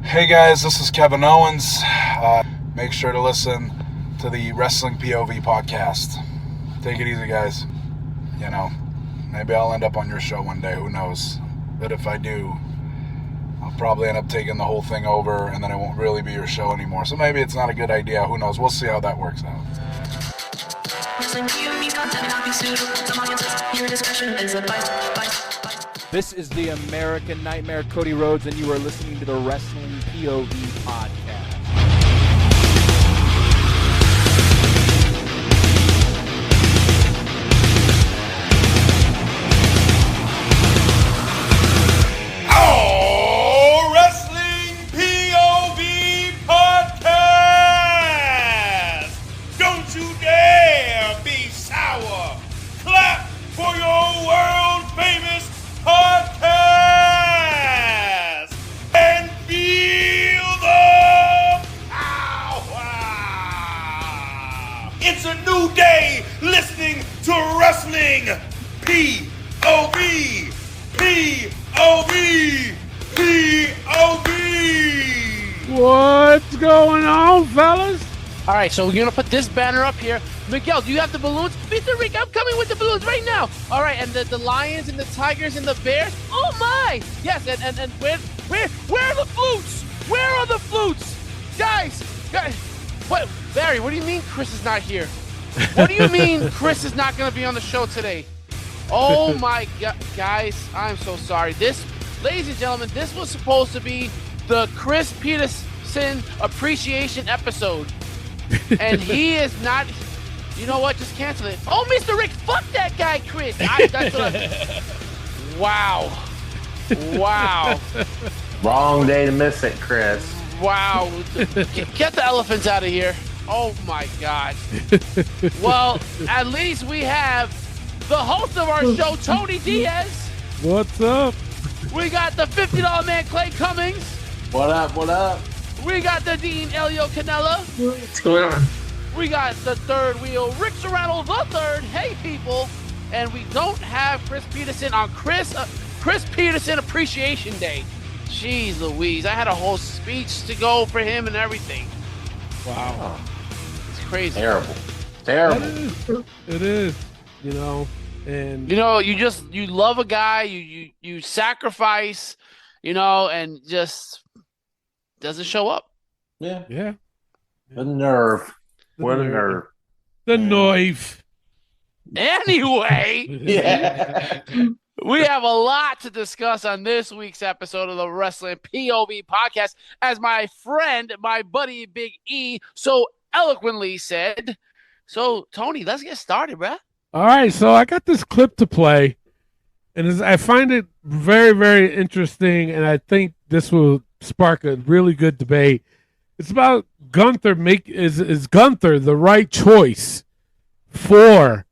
Hey guys, this is Kevin Owens. Make sure to listen to the Wrestling POV podcast. Take it easy, guys. You know, maybe I'll end up on your show one day, who knows. But if I do, I'll probably end up taking the whole thing over and then it won't really be your show anymore. So maybe it's not a good idea, who knows. We'll see how that works out. This is the American Nightmare, Cody Rhodes, and you are listening to the Wrestling POV podcast. Oh, Wrestling POV podcast! Don't you dare be sour! Clap for your world-famous podcast and feel the power. It's a new day listening to Wrestling POV, POV, POV. What's going on, fellas? All right, so we're going to put this banner up here. Miguel, do you have the balloons? Mr. Rick, I'm coming with the balloons right now. All right, and the lions and the tigers and the bears. Oh, my. Yes, and where are the flutes? Where are the flutes? Guys, what? Barry, what do you mean Chris is not here? What do you mean Chris is not going to be on the show today? Oh, my God. Guys, I'm so sorry. Ladies and gentlemen, this was supposed to be the Chris Peterson appreciation episode. And he is not. You know what? Just cancel it. Oh, Mr. Rick, fuck that guy, Chris. Wow. Wrong day to miss it, Chris. Wow. Get the elephants out of here. Oh, my God. Well, at least we have the host of our show, Tony Diaz. What's up? We got the $50 man, Clay Cummings. What up? We got the Dean Elio Canella. What's going on? We got the third wheel, Rick Serrano the third. Hey, people. And we don't have Chris Peterson on Chris Peterson Appreciation Day. Jeez Louise. I had a whole speech to go for him and everything. Wow. It's crazy. Terrible. It is. You know, and You know, you love a guy, you sacrifice, you know, and just doesn't show up. yeah. The nerve. What a nerve. The knife. Anyway, Yeah. we have a lot to discuss on this week's episode of the Wrestling POV podcast, as my friend, my buddy Big E, so eloquently said. So, Tony, let's get started, bruh. All right, so I got this clip to play, and I find it very, very interesting, and I think this will spark a really good debate. It's about Gunther. Is Gunther the right choice for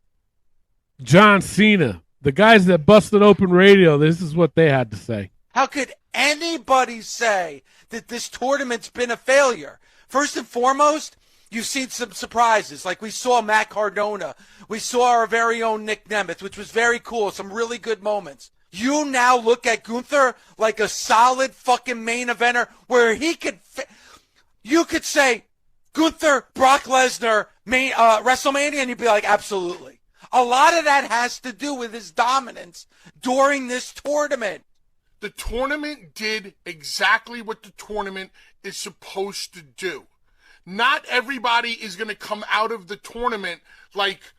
John Cena? The guys that busted open radio, this is what they had to say. How could anybody say that this tournament's been a failure? First and foremost, you've seen some surprises. Like we saw Matt Cardona. We saw our very own Nick Nemeth, which was very cool. Some really good moments. You now look at Gunther like a solid fucking main eventer where he could... You could say, Gunther, Brock Lesnar, WrestleMania, and you'd be like, absolutely. A lot of that has to do with his dominance during this tournament. The tournament did exactly what the tournament is supposed to do. Not everybody is going to come out of the tournament like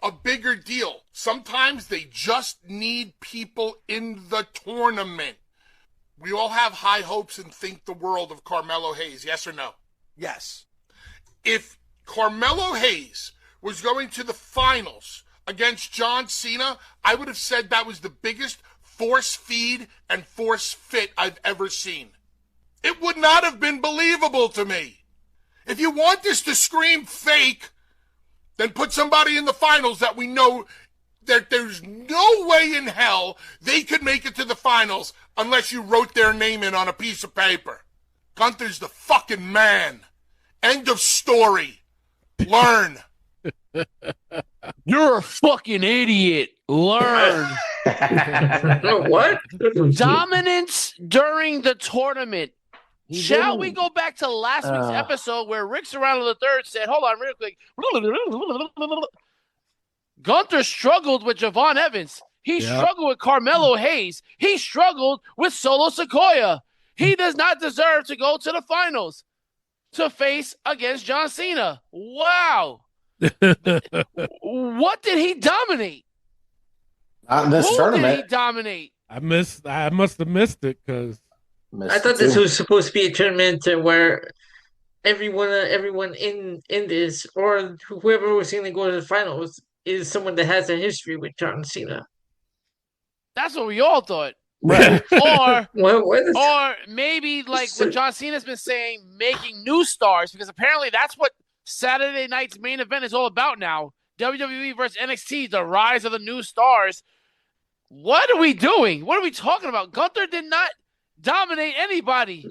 a bigger deal. Sometimes they just need people in the tournament. We all have high hopes and think the world of Carmelo Hayes, yes or no? Yes. If Carmelo Hayes was going to the finals against John Cena, I would have said that was the biggest force feed and force fit I've ever seen. It would not have been believable to me. If you want this to scream fake, then put somebody in the finals that we know that there's no way in hell they could make it to the finals unless you wrote their name in on a piece of paper. Gunther's the fucking man. End of story. Learn. You're a fucking idiot. Learn. What? Dominance during the tournament Shall we go back to last week's episode where Rick Serrano III said, hold on real quick. Gunther struggled with Javon Evans. He struggled with Carmelo Hayes. He struggled with Solo Sikoa. He does not deserve to go to the finals to face against John Cena. Wow. What did he dominate? Not in this Who tournament. did he dominate? I must have missed it because I thought this was supposed to be a tournament where everyone in this, or whoever was going to go to the finals, is someone that has a history with John Cena. That's what we all thought. Right. Or maybe like what John Cena's been saying, making new stars, because apparently that's what Saturday night's main event is all about now. WWE versus NXT, the rise of the new stars. What are we doing? What are we talking about? Gunther did not dominate anybody.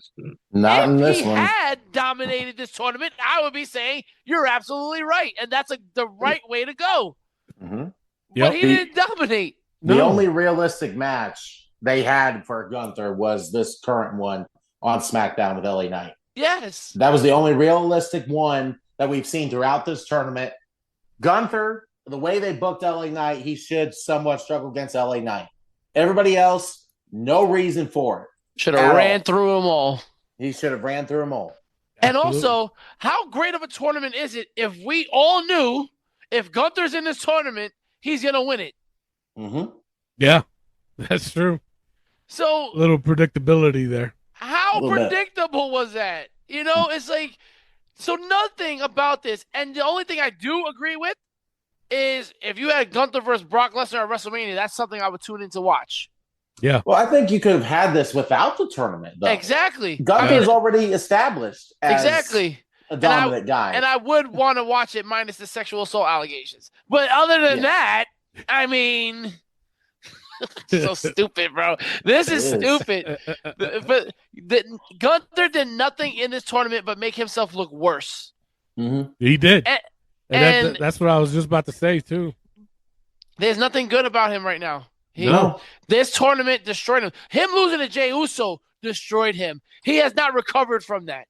Not in this If he one. had dominated this tournament, I would be saying you're absolutely right, and that's the right way to go. Mm-hmm. But he didn't dominate. The only realistic match they had for Gunther was this current one on SmackDown with LA Knight. Yes. That was the only realistic one that we've seen throughout this tournament. Gunther, the way they booked LA Knight, he should somewhat struggle against LA Knight. Everybody else, no reason for it. Should have ran through them all. He should have ran through them all. And also, how great of a tournament is it if we all knew if Gunther's in this tournament, he's going to win it? Mm-hmm. Yeah, that's true. So a little predictability there. How predictable was that? You know, it's like, so nothing about this. And the only thing I do agree with is if you had Gunther versus Brock Lesnar at WrestleMania, that's something I would tune in to watch. Yeah. Well, I think you could have had this without the tournament, though. Exactly. Gunther's already established as a dominant guy. And I would want to watch it minus the sexual assault allegations. But other than that, I mean, so stupid, bro. This is stupid. But Gunther did nothing in this tournament but make himself look worse. Mm-hmm. He did. And that's what I was just about to say, too. There's nothing good about him right now. No. This tournament destroyed him. Him losing to Jey Uso destroyed him. He has not recovered from that.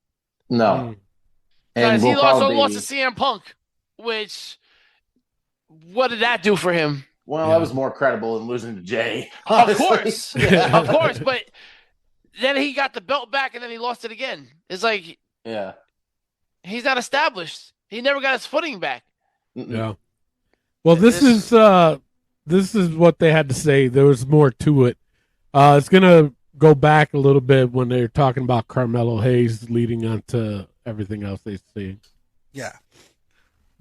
No. Because he also lost to CM Punk, which, what did that do for him? Well, that was more credible than losing to Jay. Of course. Of course. But then he got the belt back and then he lost it again. It's like, he's not established. He never got his footing back. Yeah. Well, this is what they had to say. There was more to it. It's going to go back a little bit when they're talking about Carmelo Hayes leading on to everything else they see. Yeah.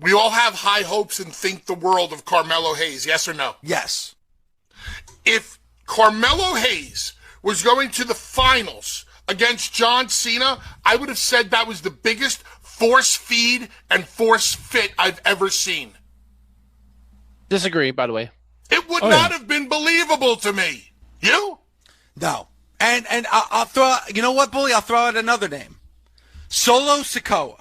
We all have high hopes and think the world of Carmelo Hayes, yes or no? Yes. If Carmelo Hayes was going to the finals against John Cena, I would have said that was the biggest force feed and force fit I've ever seen. Disagree, by the way. It would not have been believable to me. You? No. And I'll throw, you know what, Bully? I'll throw out another name. Solo Sikoa.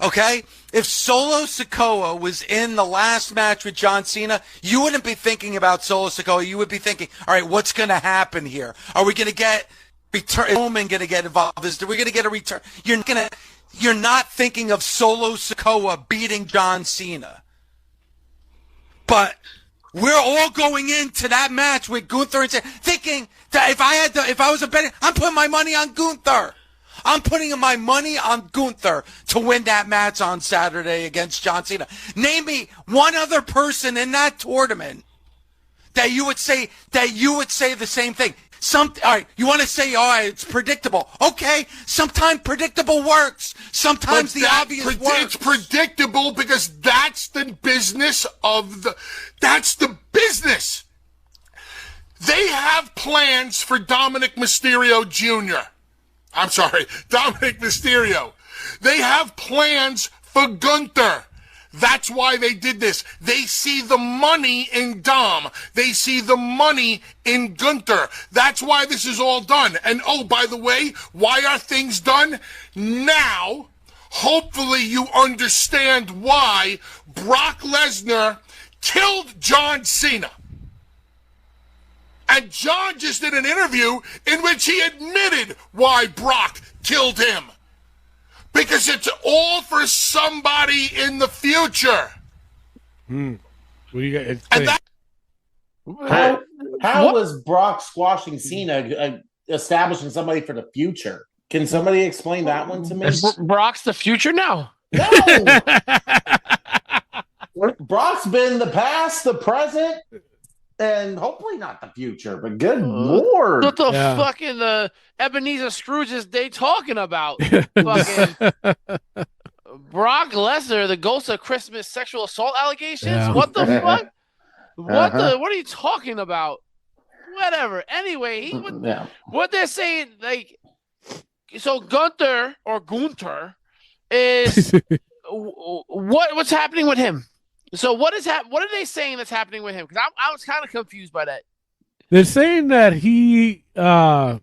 Okay? If Solo Sikoa was in the last match with John Cena, you wouldn't be thinking about Solo Sikoa. You would be thinking, all right, what's going to happen here? Are we going to get return? Is Roman going to get involved? Are we going to get a return? You're not thinking of Solo Sikoa beating John Cena. But we're all going into that match with Gunther and thinking that if I was a betting, I'm putting my money on Gunther. I'm putting my money on Gunther to win that match on Saturday against John Cena. Name me one other person in that tournament that you would say the same thing. All right, you want to say, all right, it's predictable. Okay, sometimes predictable works. Sometimes the obvious works. It's predictable because that's the business that's the business. They have plans for Dominic Mysterio Jr. I'm sorry, Dominic Mysterio. They have plans for Gunther. That's why they did this. They see the money in Dom. They see the money in Gunther. That's why this is all done. And oh, by the way, why are things done? Now, hopefully you understand why Brock Lesnar killed John Cena. And John just did an interview in which he admitted why Brock killed him. Because it's all for somebody in the future. What do you got? And that How was Brock squashing Cena establishing somebody for the future? Can somebody explain that one to me? Brock's the future now. No! Brock's been the past, the present, and hopefully not the future, but good Lord. What the fucking Ebenezer Scrooge is they talking about? Fucking Brock Lesnar, the ghost of Christmas sexual assault allegations? Yeah. What the fuck? What are you talking about? Whatever. Anyway, what they're saying, like, so Gunther is what's happening with him? So what are they saying that's happening with him? Because I was kind of confused by that. They're saying that he that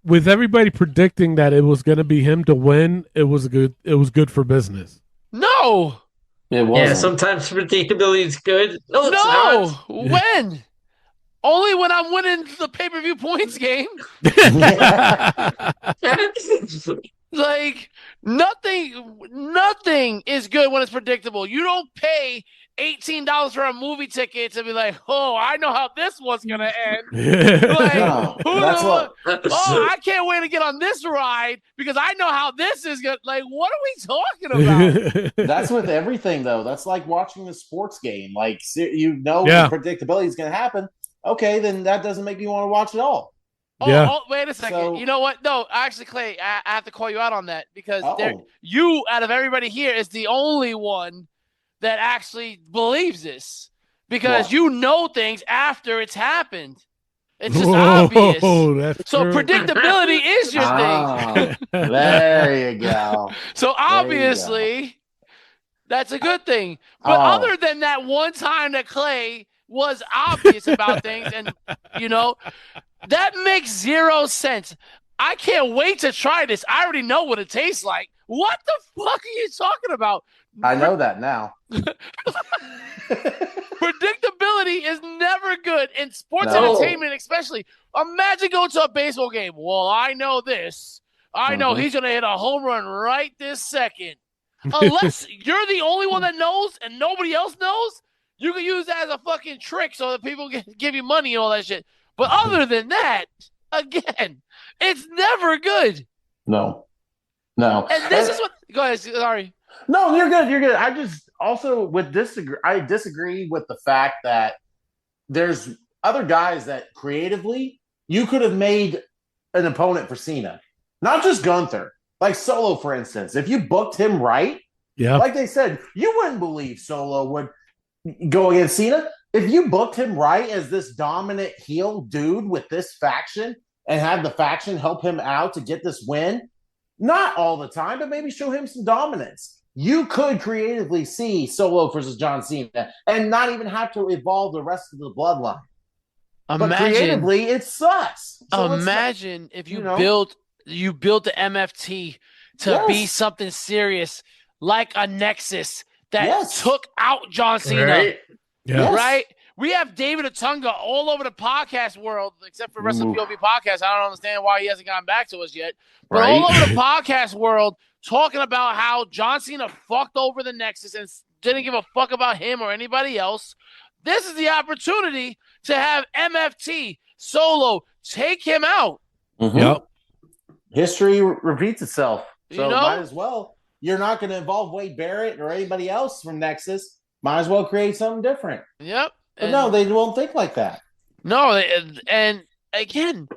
with everybody predicting that it was going to be him to win, it was good for business. No. It wasn't. Yeah, sometimes predictability is good. No, it's not. When? Only when I'm winning the pay-per-view points game. Like, nothing is good when it's predictable. You don't pay $18 for a movie ticket to be like, oh, I know how this one's gonna end. Like, I can't wait to get on this ride because I know how this is gonna. Like, what are we talking about? That's with everything, though. That's like watching a sports game. Like, the predictability is going to happen. Okay, then that doesn't make me want to watch it all. Oh, wait a second. So, you know what? No, actually, Clay, I have to call you out on that because you, out of everybody here, is the only one that actually believes this because you know things after it's happened. It's just obvious. So predictability is your thing. There you go. So obviously, that's a good thing. But other than that one time that Clay was obvious about things, and that makes zero sense. I can't wait to try this. I already know what it tastes like. What the fuck are you talking about? I know that now. Predictability is never good in sports entertainment, especially. Imagine going to a baseball game. Well, I know this. I know he's going to hit a home run right this second. Unless you're the only one that knows and nobody else knows, you can use that as a fucking trick so that people can give you money and all that shit. But other than that, again, it's never good. No. And this is what. Go ahead. Sorry. No, you're good. You're good. I just also I disagree with the fact that there's other guys that creatively you could have made an opponent for Cena, not just Gunther. Like Solo, for instance, if you booked him right, like they said, you wouldn't believe Solo would go against Cena. If you booked him right as this dominant heel dude with this faction and had the faction help him out to get this win, not all the time, but maybe show him some dominance. You could creatively see Solo versus John Cena and not even have to evolve the rest of the bloodline. But creatively, it sucks. So imagine if you built the MFT to be something serious like a Nexus that took out John Cena. Right? Right? We have David Otunga all over the podcast world, except for Wrestling POV podcast. I don't understand why he hasn't gotten back to us yet. But all over the podcast world, talking about how John Cena fucked over the Nexus and didn't give a fuck about him or anybody else. This is the opportunity to have MFT Solo take him out. Yep. History repeats itself. So might as well. You're not going to involve Wade Barrett or anybody else from Nexus. Might as well create something different. Yep. But no, they won't think like that. No, and again,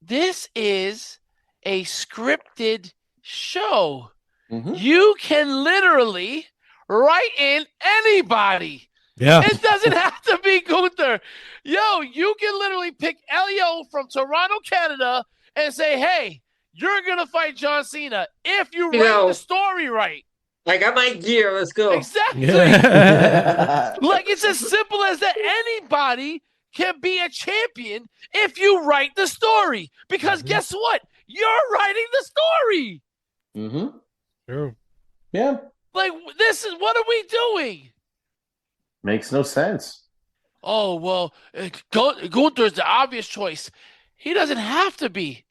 this is a scripted show. You can literally write in anybody. Yeah. It doesn't have to be Gunther. Yo, you can literally pick Elio from Toronto, Canada, and say, hey, you're going to fight John Cena if you write the story right. I got my gear. Let's go. Exactly. Like, it's as simple as that. Anybody can be a champion if you write the story. Because guess what? You're writing the story. Sure. Yeah. Like, what are we doing? Makes no sense. Oh, well, Gunther's the obvious choice. He doesn't have to be.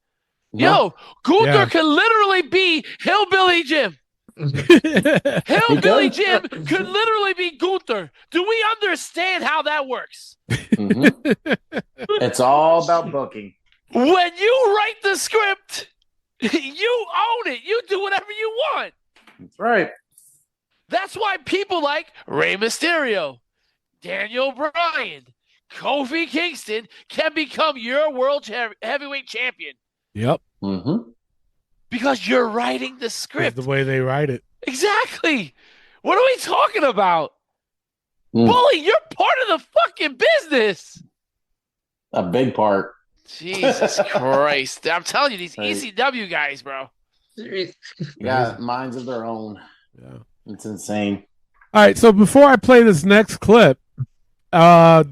Yo, Gunther Yeah. could literally be Hillbilly Jim. Hillbilly Jim could literally be Gunther. Do we understand how that works? It's all about booking. When you write the script, you own it. You do whatever you want. That's right. That's why people like Rey Mysterio, Daniel Bryan, Kofi Kingston can become your world heavyweight champion. Yep. Because you're writing the That's script. the way they write it. Exactly. What are we talking about? Bully, you're part of the fucking business. A big part. Jesus Christ. I'm telling you, these ECW guys, bro. Yeah, minds of their own. Yeah. It's insane. All right, so before I play this next clip, I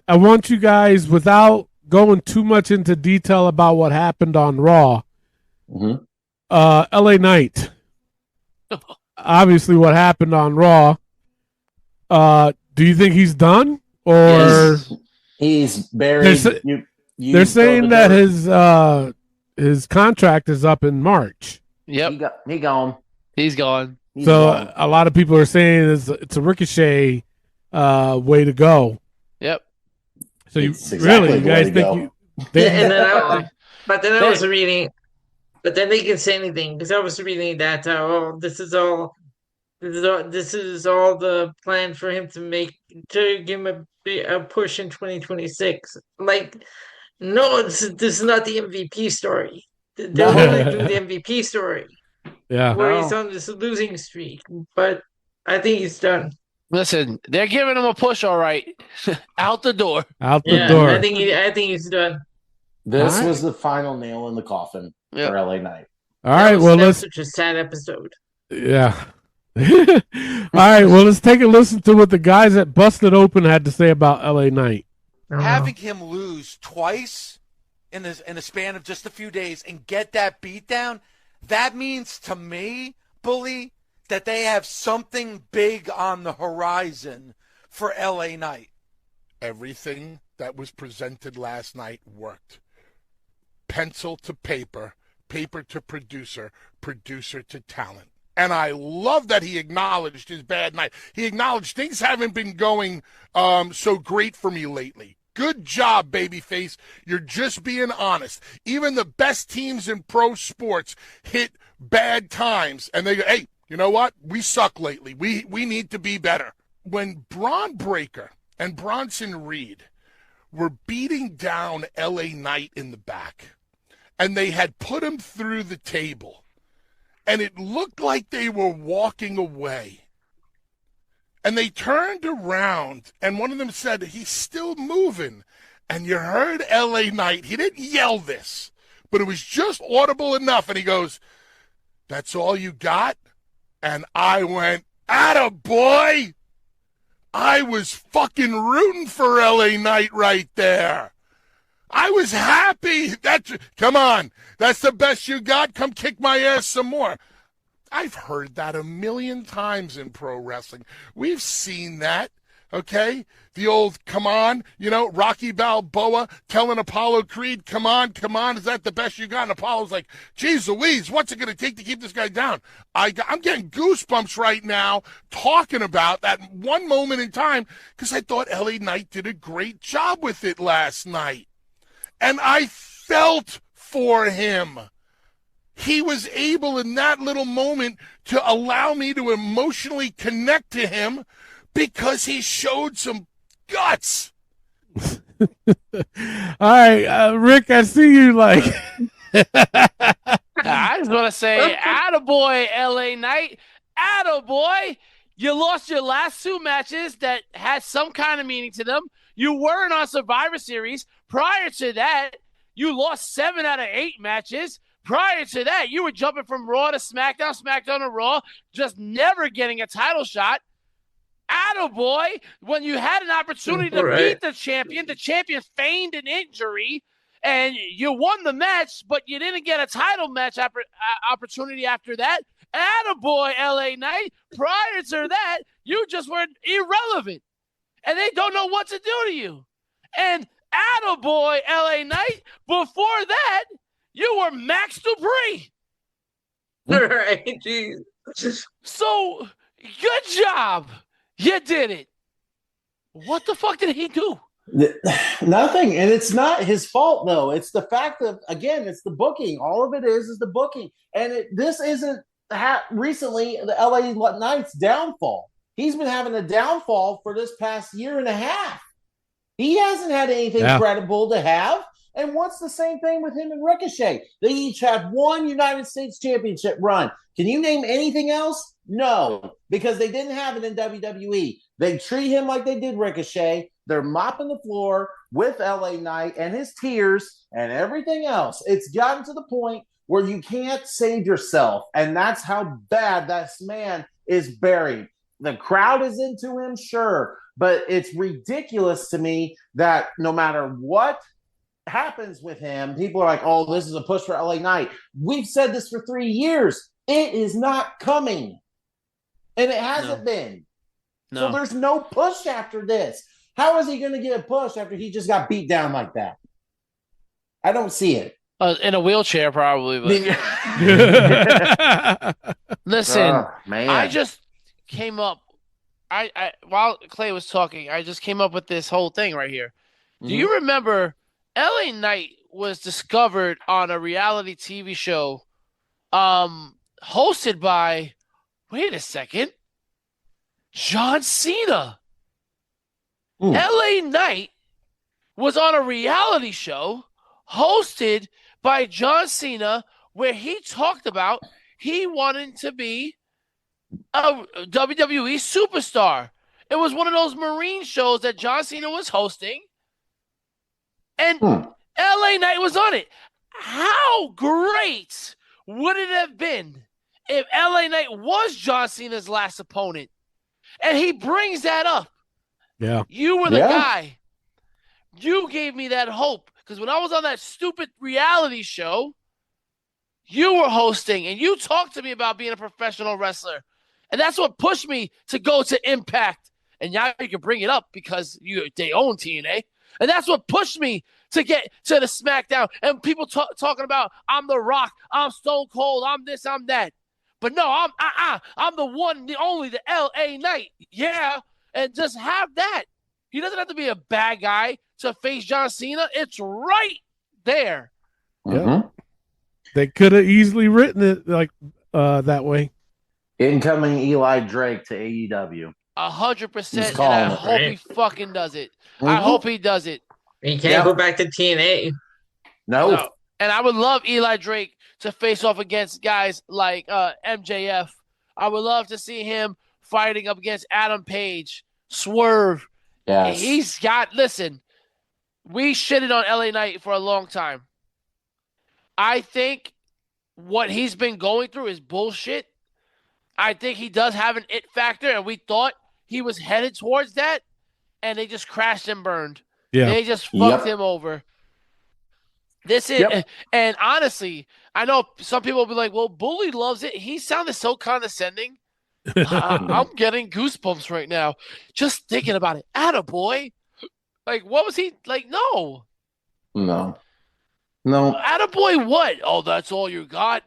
want you guys, without going too much into detail about what happened on Raw, LA Knight. Obviously, what happened on Raw. Do you think he's done, or he's buried? They're saying that his contract is up in March. Yep, he gone. He's gone. So a lot of people are saying it's a Ricochet way to go. Yep. So you exactly you guys think but then I was reading, but then they can say anything because I was reading that this is all the plan for him to give him a push in 2026. Like, no, this is not the MVP story. They're only doing the MVP story. Yeah. Where he's on this losing streak, but I think he's done. Listen, they're giving him a push, all right. Out the door. Out the door. I think he's done. This was the final nail in the coffin for LA Knight. All right, well, that's such a sad episode. Yeah. All right, well, let's take a listen to what the guys at Busted Open had to say about LA Knight. Having him lose twice in a span of just a few days and get that beatdown, that means to me, Bully, that they have something big on the horizon for LA Knight. Everything that was presented last night worked. Pencil to paper, paper to producer, producer to talent. And I love that he acknowledged his bad night. He acknowledged things haven't been going so great for me lately. Good job, babyface. You're just being honest. Even the best teams in pro sports hit bad times, and they go, hey, you know what? We suck lately. We need to be better. When Braun Breaker and Bronson Reed were beating down LA Knight in the back, and they had put him through the table, and it looked like they were walking away. And they turned around, and one of them said, he's still moving. And you heard LA Knight. He didn't yell this, but it was just audible enough. And he goes, that's all you got? And I went, atta boy. I was fucking rooting for LA Knight right there. I was happy. Come on. That's the best you got? Come kick my ass some more. I've heard that a million times in pro wrestling. We've seen that, okay? The old, come on, Rocky Balboa telling Apollo Creed, come on, is that the best you got? And Apollo's like, geez Louise, what's it going to take to keep this guy down? I'm getting goosebumps right now talking about that one moment in time because I thought LA Knight did a great job with it last night. And I felt for him. He was able in that little moment to allow me to emotionally connect to him because he showed some guts. All right, Rick, I see you like. I just want to say, attaboy, LA Knight. Attaboy. You lost your last two matches that had some kind of meaning to them. You weren't on Survivor Series. Prior to that, you lost 7 out of 8 matches. Prior to that, you were jumping from Raw to SmackDown, SmackDown to Raw, just never getting a title shot. Attaboy, when you had an opportunity to beat the champion feigned an injury, and you won the match, but you didn't get a title match opportunity after that. Attaboy, LA Knight. Prior to that, you just were irrelevant, and they don't know what to do to you. And attaboy, LA Knight. Before that, You were Max Dupree. Right, jeez. So, good job. You did it. What the fuck did he do? Nothing, and it's not his fault though. It's the fact that again, it's the booking. All of it is the booking, and this isn't recently the LA Knights downfall. He's been having a downfall for this past year and a half. He hasn't had anything credible to have. And what's the same thing with him and Ricochet? They each have one United States Championship run. Can you name anything else? No, because they didn't have it in WWE. They treat him like they did Ricochet. They're mopping the floor with LA Knight and his tears and everything else. It's gotten to the point where you can't save yourself. And that's how bad this man is buried. The crowd is into him, sure. But it's ridiculous to me that no matter what happens with him, people are like, oh, this is a push for LA Knight. We've said this for 3 years. It is not coming. And it hasn't been. So there's no push after this. How is he going to get a push after he just got beat down like that? I don't see it. In a wheelchair, probably. But... Listen, man. I just came up. I while Clay was talking, I just came up with this whole thing right here. Do you remember LA Knight was discovered on a reality TV show hosted by, wait a second, John Cena. LA Knight was on a reality show hosted by John Cena where he talked about he wanted to be a WWE superstar. It was one of those Marine shows that John Cena was hosting, and LA Knight was on it. How great would it have been if LA Knight was John Cena's last opponent? And he brings that up. Yeah. You were the guy. You gave me that hope. Because when I was on that stupid reality show, you were hosting and you talked to me about being a professional wrestler. And that's what pushed me to go to Impact. And now you can bring it up because they own TNA. And that's what pushed me to get to the SmackDown. And people talking about, I'm The Rock, I'm Stone Cold, I'm this, I'm that. But no, I'm the one, the only, the LA Knight. Yeah. And just have that. He doesn't have to be a bad guy to face John Cena. It's right there. Yeah. They could have easily written it like that way. Incoming Eli Drake to AEW. 100%. And I hope he fucking does it. I hope he does it. He can't go back to TNA. No. And I would love Eli Drake to face off against guys like MJF. I would love to see him fighting up against Adam Page, Swerve. Yes. He's got, listen, we shitted on LA Knight for a long time. I think what he's been going through is bullshit. I think he does have an it factor, and we thought he was headed towards that, and they just crashed and burned. Yeah. They just fucked him over. This is, and honestly, I know some people will be like, well, Bully loves it. He sounded so condescending. I'm getting goosebumps right now just thinking about it. Attaboy. Like, what was he like? No. Attaboy, what? Oh, that's all you got?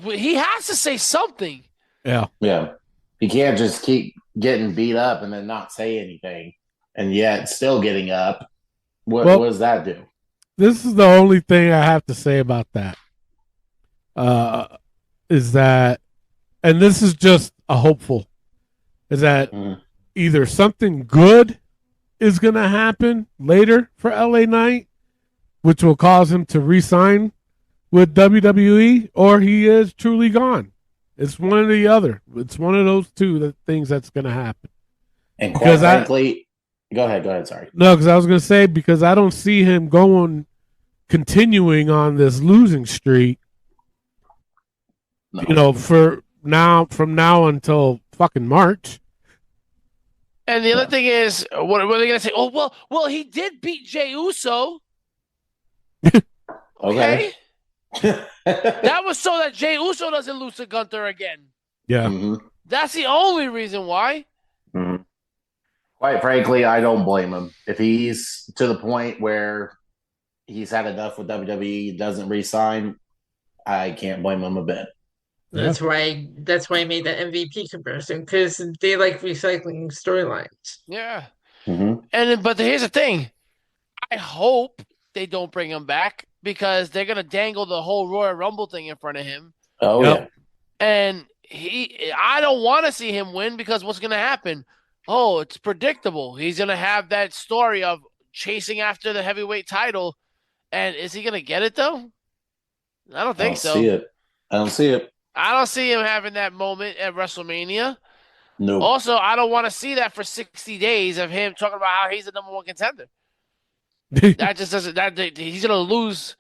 He has to say something. Yeah. He can't just keep getting beat up and then not say anything, and yet still getting up. What does that do? This is the only thing I have to say about that. Is that, and this is just a hopeful, is that either something good is going to happen later for LA Knight, which will cause him to re-sign with WWE, or he is truly gone. It's one or the other. It's one of those two things that's going to happen. And quite frankly, go ahead. Sorry. No, because I was going to say, because I don't see him continuing on this losing streak. No. From now until fucking March. And the other thing is, what are they going to say? Oh, well, he did beat Jey Uso. Okay. That was so that Jey Uso doesn't lose to Gunther again. Yeah. That's the only reason why. Quite frankly, I don't blame him. If he's to the point where he's had enough with WWE, doesn't re-sign, I can't blame him a bit. That's why I made that MVP comparison, because they like recycling storylines. Yeah. Mm-hmm. But here's the thing. I hope they don't bring him back because they're gonna dangle the whole Royal Rumble thing in front of him. Oh yeah. And I don't want to see him win because what's gonna happen? Oh, it's predictable. He's gonna have that story of chasing after the heavyweight title, and is he gonna get it though? I don't think so. I don't see it. I don't see him having that moment at WrestleMania. No. Also, I don't want to see that for 60 days of him talking about how he's the number one contender. That just doesn't. He's gonna lose.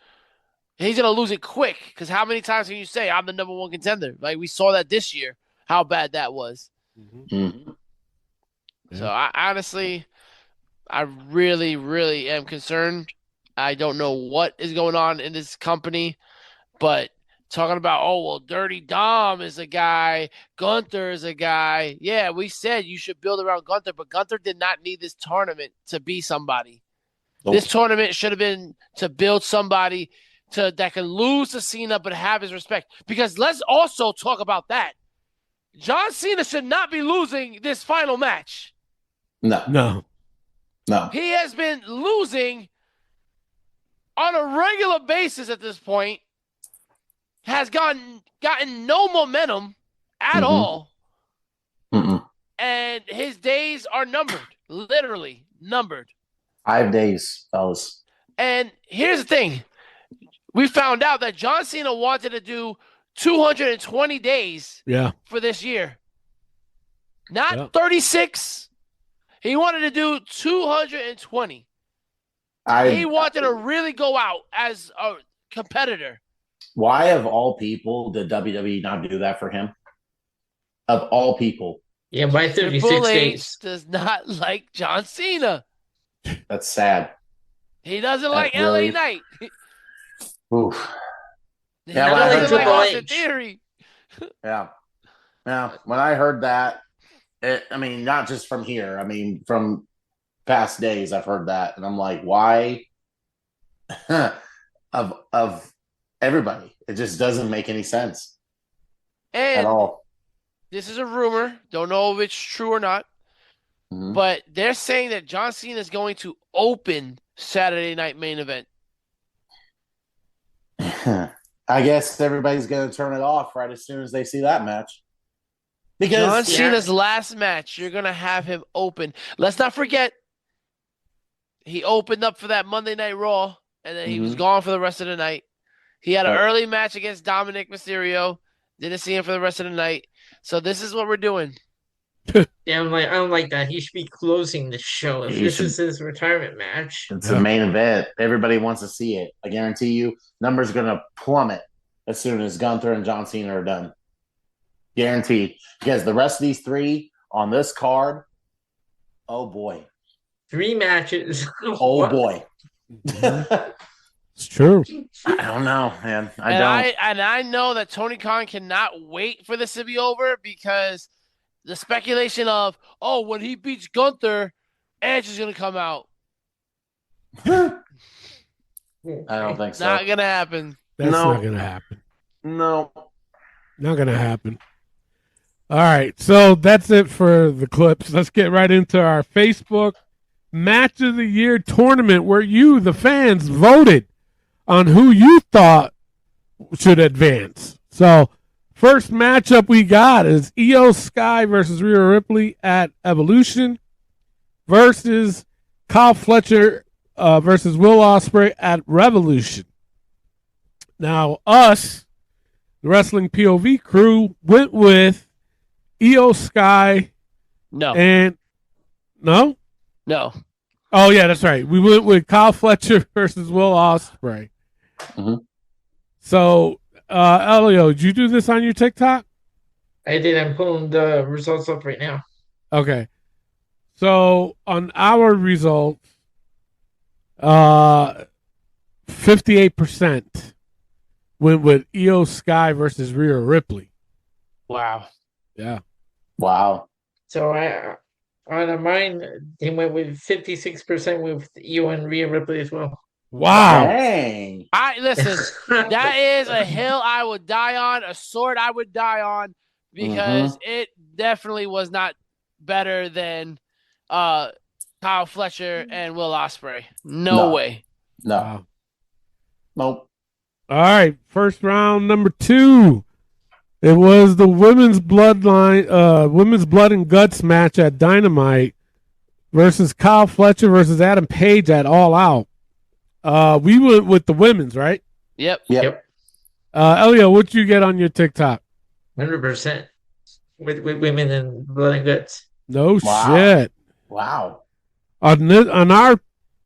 He's gonna lose it quick because how many times can you say I'm the number one contender? Like we saw that this year, how bad that was. Mm-hmm. So I honestly, I really, really am concerned. I don't know what is going on in this company, but talking about, oh, well, Dirty Dom is a guy, Gunther is a guy. Yeah, we said you should build around Gunther, but Gunther did not need this tournament to be somebody. Nope. This tournament should have been to build somebody that can lose to Cena but have his respect. Because let's also talk about that. John Cena should not be losing this final match. No. He has been losing on a regular basis at this point. Has gotten no momentum at all. Mm-mm. And his days are numbered. Literally numbered. 5 days, fellas. And here's the thing. We found out that John Cena wanted to do 220 days for this year. Not 36. He wanted to do 220. He wanted to really go out as a competitor. Why, of all people, did WWE not do that for him? Of all people. Yeah, by 36 Triple H days. does not like John Cena. That's sad. He doesn't like LA Knight. Oof. Yeah, when I heard like Triple Austin H. Theory. Yeah. When I heard that, not just from here. From past days, I've heard that, and I'm like, why? of everybody, it just doesn't make any sense at all. This is a rumor. Don't know if it's true or not. Mm-hmm. But they're saying that John Cena is going to open Saturday Night Main Event. I guess everybody's going to turn it off right as soon as they see that match. Because John Cena's last match, you're going to have him open. Let's not forget, he opened up for that Monday Night Raw, and then he was gone for the rest of the night. He had an early match against Dominic Mysterio. Didn't see him for the rest of the night. So this is what we're doing. Yeah, I don't like that. He should be closing the show. If this is his retirement match. It's the main event. Everybody wants to see it. I guarantee you, numbers are going to plummet as soon as Gunther and John Cena are done. Guaranteed. Because the rest of these three on this card, oh boy. 3 matches. Oh boy. It's true. I don't know, man. I know that Tony Khan cannot wait for this to be over because the speculation of, oh, when he beats Gunther, Edge is going to come out. I don't think so. Not going to happen. That's not going to happen. No. Not going to happen. All right. So that's it for the clips. Let's get right into our Facebook Match of the Year tournament where you, the fans, voted on who you thought should advance. So first matchup we got is Io Sky versus Rhea Ripley at Evolution versus Kyle Fletcher versus Will Ospreay at Revolution. Now, us, the Wrestling POV crew, went with Io Sky. No. And no? No. Oh, yeah, that's right. We went with Kyle Fletcher versus Will Ospreay. Mm-hmm. So, Elio, did you do this on your TikTok? I did. I'm pulling the results up right now. Okay. So, on our results, 58% went with Io Sky versus Rhea Ripley. Wow. Yeah. Wow. So, on mine, they went with 56% with Io and Rhea Ripley as well. Wow. Dang. Listen. That is a hill I would die on, a sword I would die on, because it definitely was not better than Kyle Fletcher and Will Ospreay. No way. No. Wow. Nope. All right, first round, number 2. It was the women's blood and guts match at Dynamite versus Kyle Fletcher versus Adam Page at All Out. We went with the women's, right? Yep. Elio, what you get on your TikTok? 100% with women and blood and guts. No Wow. shit. Wow. On our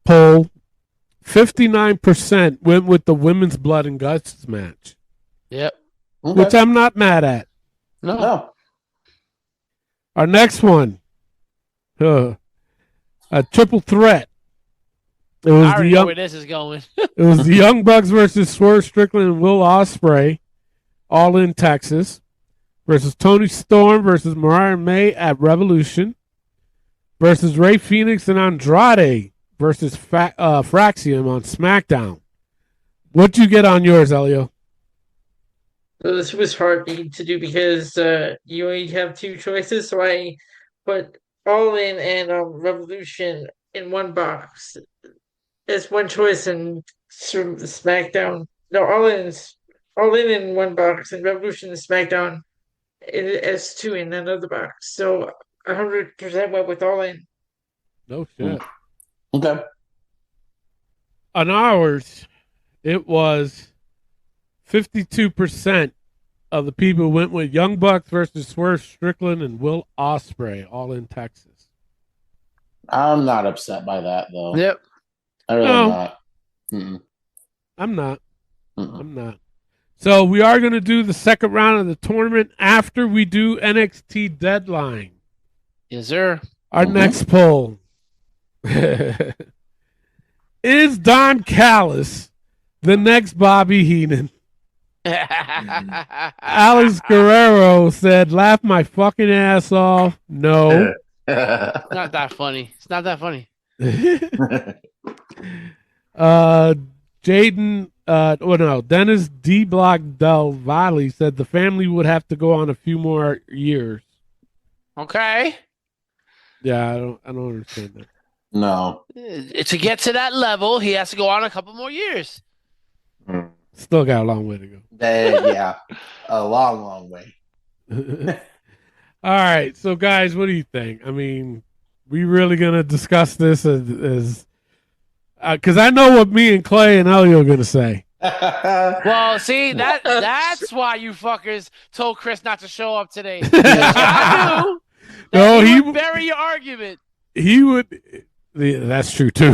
poll, 59% went with the women's blood and guts match, Yep. Okay. which I'm not mad at. No. Our next one, a triple threat. It was I already know where this is going. It was the Young Bucks versus Swerve Strickland and Will Ospreay, all in Texas, versus Tony Storm versus Mariah May at Revolution, versus Rey Fenix and Andrade versus Fraxium on SmackDown. What'd you get on yours, Elio? So this was hard to do because you only have 2 choices. So I put All In and Revolution in one box. It's one choice, and SmackDown. No, All In one box, and Revolution and SmackDown as 2 in another box. So 100% went with All In. No shit. Okay. On ours, it was 52% of the people went with Young Bucks versus Swerve Strickland and Will Ospreay, all in Texas. I'm not upset by that, though. Yep. I really No. am not. Mm-mm. I'm not. Mm-mm. I'm not. So we are going to do the second round of the tournament after we do NXT Deadline. Yes, sir. Our next poll. Is Don Callis the next Bobby Heenan? Alex Guerrero said, laugh my fucking ass off. No. Not that funny. It's not that funny. Dennis D. Block Del Valle said the family would have to go on a few more years. Okay. Yeah, I don't understand that. No. To get to that level, he has to go on a couple more years. Still got a long way to go. Yeah. A long, long way. All right, so guys, what do you think? I mean, we really gonna discuss this as because I know what me and Clay and Elio are gonna say. Well, see, that's why you fuckers told Chris not to show up today. I knew that he would bury your argument. He would. That's true too.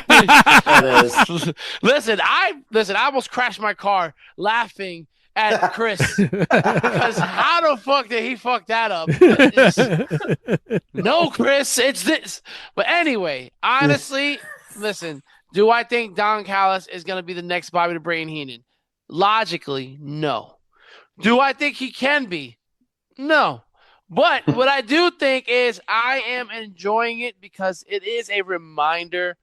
That is. Listen, I almost crashed my car laughing at Chris because how the fuck did he fuck that up? No, Chris, it's this. But anyway, honestly, listen. Do I think Don Callis is going to be the next Bobby the Brain Heenan? Logically, no. Do I think he can be? No. But what I do think is I am enjoying it because it is a reminder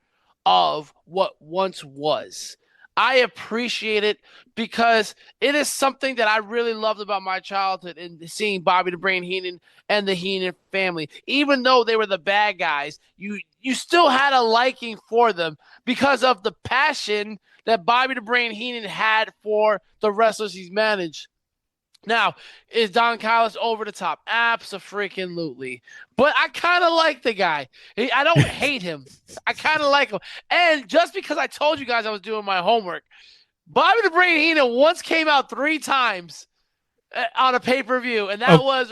of what once was. I appreciate it because it is something that I really loved about my childhood and seeing Bobby the Brain Heenan and the Heenan family. Even though they were the bad guys, you still had a liking for them because of the passion that Bobby the Brain Heenan had for the wrestlers he's managed. Now, is Don Callis over the top? Abso-freaking-lutely. But I kind of like the guy. I don't hate him. I kind of like him. And just because I told you guys I was doing my homework, Bobby the Brain Heenan once came out 3 times on a pay-per-view, and that was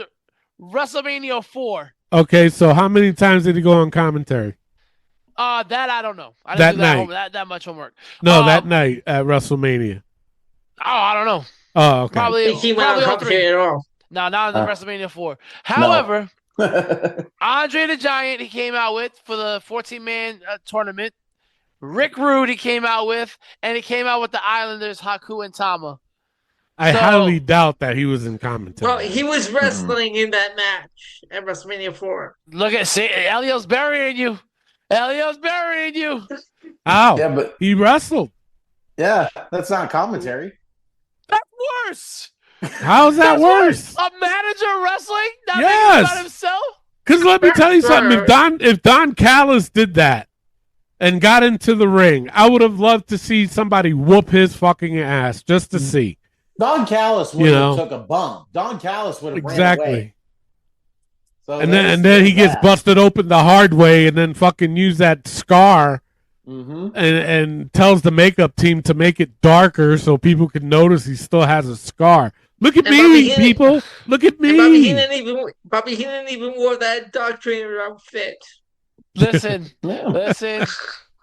WrestleMania 4. Okay, so how many times did he go on commentary? That I don't know. I didn't do that much homework. No, that night at WrestleMania. Oh, I don't know. Oh, okay. Probably He went on commentary at all. No, not in the WrestleMania 4. However, Andre the Giant he came out with for the 14-man tournament. Rick Rude he came out with, and he came out with the Islanders, Haku and Tama. I highly doubt that he was in commentary. Well, he was wrestling in that match at WrestleMania 4. Look at Elio's burying you. Elio's burying you. How? Yeah, but He wrestled. yeah, that's not commentary. That's worse. How's that That's worse? A manager wrestling? Not Yes. making about himself? Because let me tell you something. Sure. If Don Callis did that and got into the ring, I would have loved to see somebody whoop his fucking ass just to see. Don Callis would have took a bump. Don Callis would have ran away. So and then he gets busted open the hard way, and then fucking use that scar, and tells the makeup team to make it darker so people can notice he still has a scar. Look at me, people. Look at me. Bobby Heenan even wore that dog trainer outfit. Listen.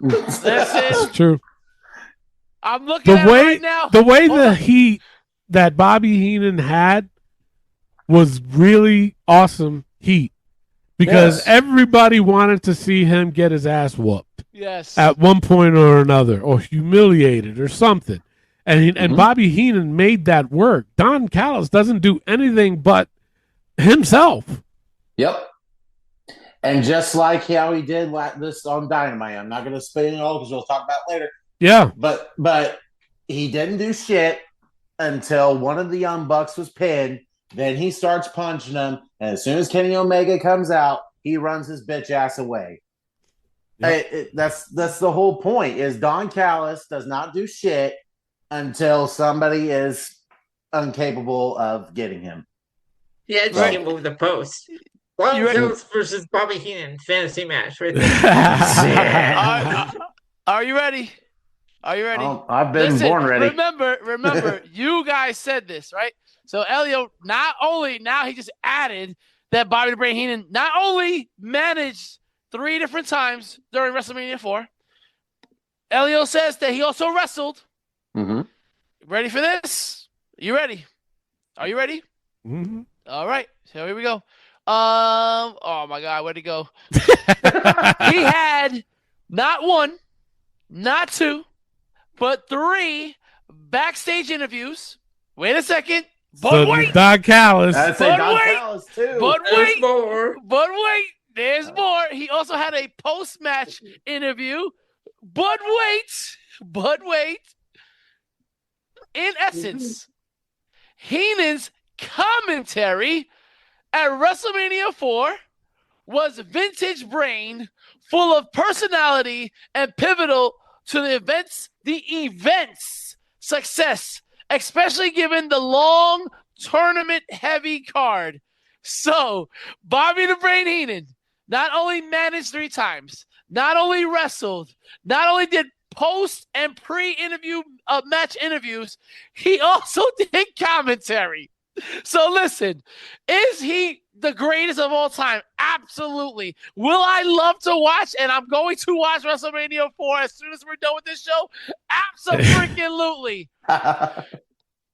It's true. I'm looking at it right now. The way the heat that Bobby Heenan had was really awesome heat because everybody wanted to see him get his ass whooped. Yes. At one point or another, or humiliated or something. And Bobby Heenan made that work. Don Callis doesn't do anything but himself. Yep. And just like how he did this on Dynamite, I'm not going to spin it all because we'll talk about it later. Yeah. But he didn't do shit until one of the Young Bucks was pinned. Then he starts punching him. And as soon as Kenny Omega comes out, he runs his bitch ass away. Yep. That's the whole point is Don Callis does not do shit until somebody is incapable of getting him. Yeah, it's right. Move the post. Long Jones versus Bobby Heenan fantasy match right there. Are you ready? Are you ready? I've been born ready. Remember, you guys said this, right? So Elio, not only now he just added that Bobby the Brain Heenan not only managed 3 different times during WrestleMania 4. Elio says that he also wrestled. Ready for this? You ready? Are you ready? All right. So here we go. Oh my God, where'd he go? He had not 1, not 2, but 3 backstage interviews. Wait a second. But wait. Don Callis. I'd say Don Callis too. But wait. There's more. He also had a post-match interview. But wait. In essence, Heenan's commentary at WrestleMania 4 was vintage brain, full of personality and pivotal to the event's success, especially given the long tournament-heavy card. So, Bobby the Brain Heenan not only managed 3 times, not only wrestled, not only did post and pre-interview match interviews, he also did commentary. So listen, is he the greatest of all time? Absolutely. Will I love to watch? And I'm going to watch WrestleMania 4 as soon as we're done with this show? Absolutely.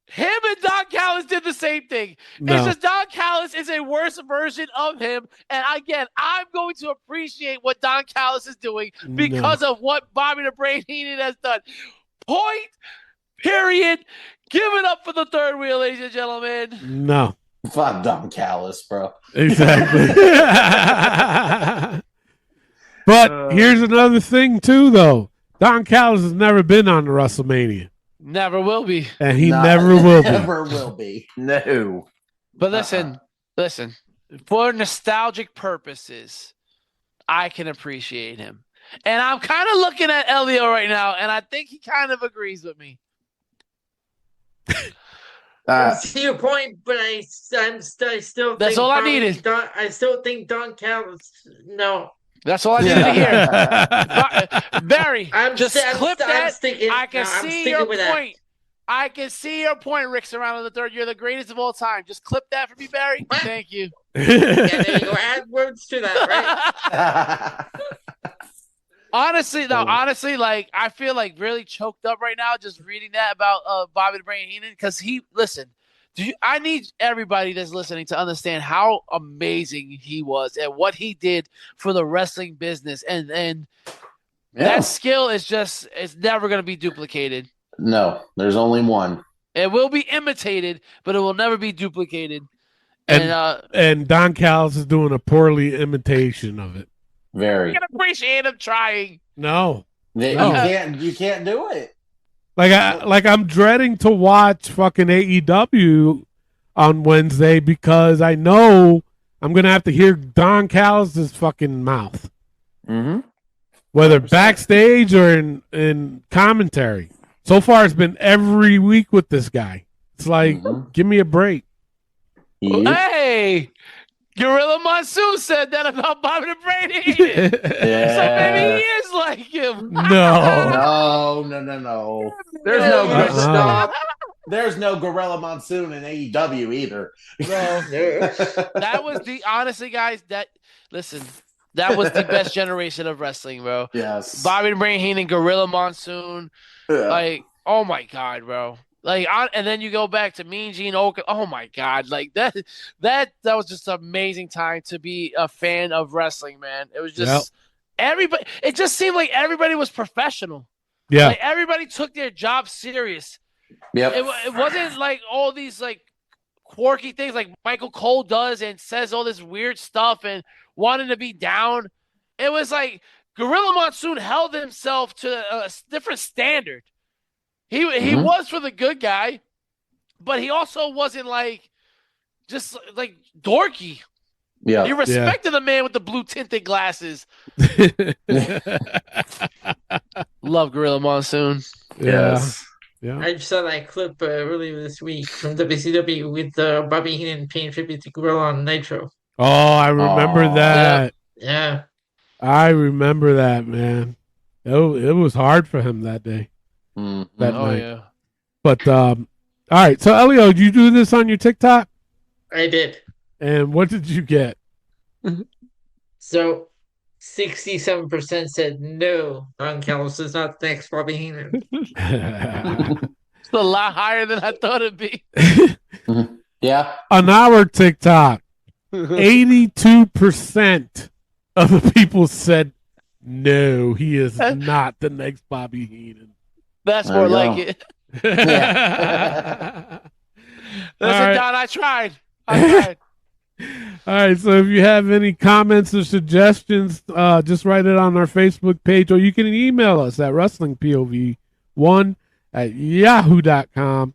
Him and Don Callis did the same thing. No. It's just Don Callis is a worse version of him. And again, I'm going to appreciate what Don Callis is doing because of what Bobby the Brain Heenan has done. Point, period. Give it up for the third wheel, ladies and gentlemen. No. Fuck Don Callis, bro. Exactly. But here's another thing, too, though. Don Callis has never been on the WrestleMania. Never will be. And he never will be. Never will be. No. But listen. For nostalgic purposes, I can appreciate him. And I'm kind of looking at Elio right now, and I think he kind of agrees with me. I see your point, but I still that's all I needed. I still think Don Callis. No. That's all I needed to hear. Barry, just clip that. I can see your point. I can see your point, Rick Serrano the third. You're the greatest of all time. Just clip that for me, Barry. Thank you. Yeah, there you go. Add words to that, right? Honestly, like I feel like really choked up right now just reading that about Bobby the Brain Heenan because I need everybody that's listening to understand how amazing he was and what he did for the wrestling business. And that skill is it's never going to be duplicated. No, there's only one. It will be imitated, but it will never be duplicated. And Don Callis is doing a poorly imitation of it. Very. I can appreciate him trying. No. You can't do it. Like I'm dreading to watch fucking AEW on Wednesday because I know I'm gonna have to hear Don Callis' fucking mouth, whether 100%. backstage or in commentary. So far, it's been every week with this guy. It's like, give me a break. Hey, Gorilla Monsoon said that about Bobby the Brain Heenan. So maybe he is like him. No. No. There's no Gorilla Monsoon in AEW either. That was honestly, guys, that was the best generation of wrestling, bro. Yes. Bobby the Brain Heenan, Gorilla Monsoon. Yeah. Like, oh my God, bro. Like, and then you go back to Mean Gene Okerlund. Oh my God, like that was just an amazing time to be a fan of wrestling, man. It was just everybody. It just seemed like everybody was professional. Yeah, like everybody took their job serious. Yep. It wasn't like all these like quirky things like Michael Cole does and says all this weird stuff and wanting to be down. It was like Gorilla Monsoon held himself to a different standard. He was for the good guy, but he also wasn't like just like dorky. Yeah. He respected the man with the blue tinted glasses. Love Gorilla Monsoon. Yes. Yeah. I just saw that clip earlier this week from WCW with Bobby Heenan paying tribute to Gorilla on Nitro. Oh, I remember that. Yeah. I remember that, man. It was hard for him that day. That night. Yeah. But all right. So Elio, did you do this on your TikTok? I did. And what did you get? So 67% said no, Don Callis is not the next Bobby Heenan. It's a lot higher than I thought it'd be. Yeah. On our TikTok, 82% of the people said no, he is not the next Bobby Heenan. That's There more you like go. it. Yeah. Listen, right. Don, I tried. I tried. All right, so if you have any comments or suggestions, just write it on our Facebook page, or you can email us at wrestlingpov1@yahoo.com,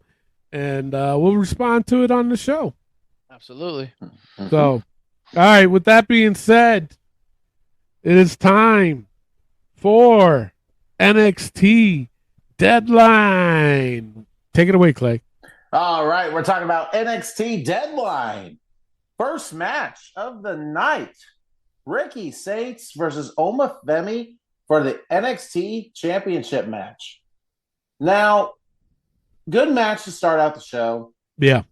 and we'll respond to it on the show. Absolutely. So, all right, with that being said, it is time for NXT Deadline. Take it away, Clay. All right, we're talking about NXT Deadline. First match of the night. Ricky Saints versus Oma Femi for the NXT Championship match. Now, good match to start out the show. Yeah.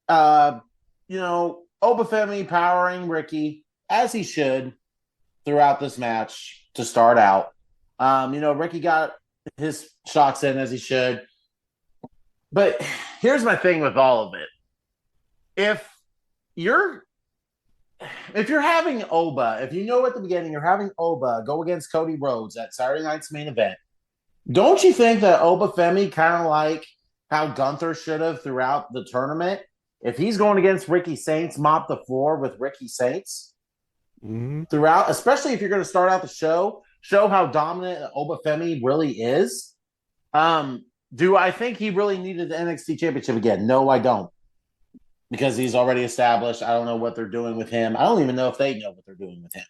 Oma Femi powering Ricky, as he should, throughout this match to start out. Ricky got his shots in as he should. But here's my thing with all of it. If you're having Oba, if you know at the beginning you're having Oba go against Cody Rhodes at Saturday night's main event, don't you think that Oba Femi, kind of like how Gunther should have throughout the tournament, if he's going against Ricky Saints, mop the floor with Ricky Saints throughout, especially if you're going to start out the show how dominant Oba Femi really is? Do I think he really needed the NXT Championship again? No, I don't. Because he's already established. I don't know what they're doing with him. I don't even know if they know what they're doing with him.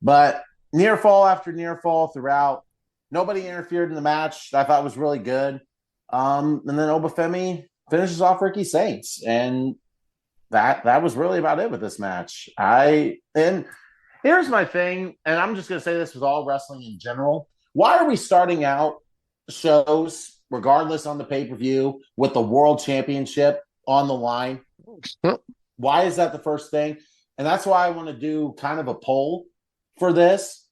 But near fall after near fall throughout, nobody interfered in the match. I thought was really good. And then Oba Femi finishes off Ricky Saints. And that was really about it with this match. And here's my thing, and I'm just going to say this with all wrestling in general. Why are we starting out shows, regardless on the pay-per-view, with the World Championship on the line? Why is that the first thing? And that's why I want to do kind of a poll for this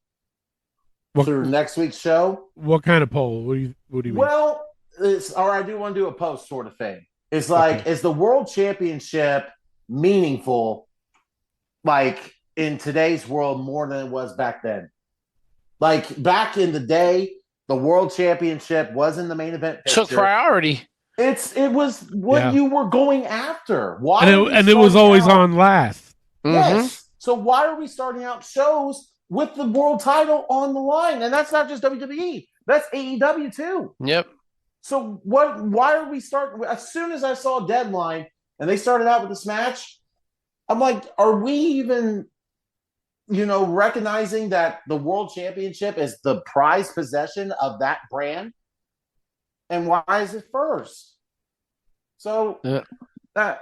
through next week's show. What kind of poll? What do you mean? Well, I do want to do a post sort of thing. It's like, is the World Championship meaningful, like in today's world, more than it was back then? Like back in the day, the World Championship was in the main event picture. Took priority. It was what you were going after. Why? And it was always on last. Yes. So why are we starting out shows with the world title on the line. And that's not just WWE. That's AEW too. Yep. So why are we starting? As soon as I saw Deadline and they started out with this match, I'm like, are we even, recognizing that the world championship is the prized possession of that brand? And why is it first? So I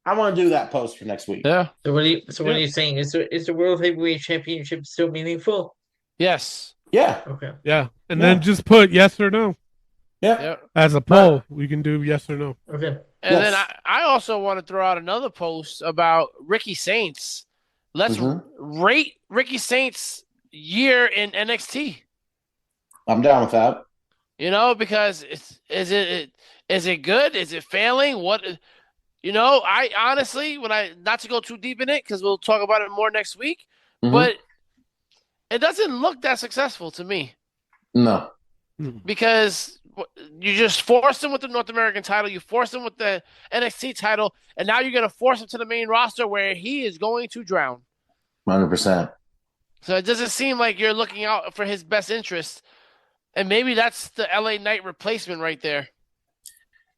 want to do that post for next week. Yeah. So what are you saying? Is the World Heavyweight Championship still meaningful? Yes. Yeah. Okay. Yeah. And then just put yes or no. Yep. As a poll, we can do yes or no. Okay. And then I also want to throw out another post about Ricky Saints. Let's rate Ricky Saints' year in NXT. I'm down with that. Because is it good? Is it failing? What? I honestly, not to go too deep in it because we'll talk about it more next week, but it doesn't look that successful to me. No. Because you just forced him with the North American title, you forced him with the NXT title, and now you're going to force him to the main roster where he is going to drown. 100%. So it doesn't seem like you're looking out for his best interest, and maybe that's the LA Knight replacement right there.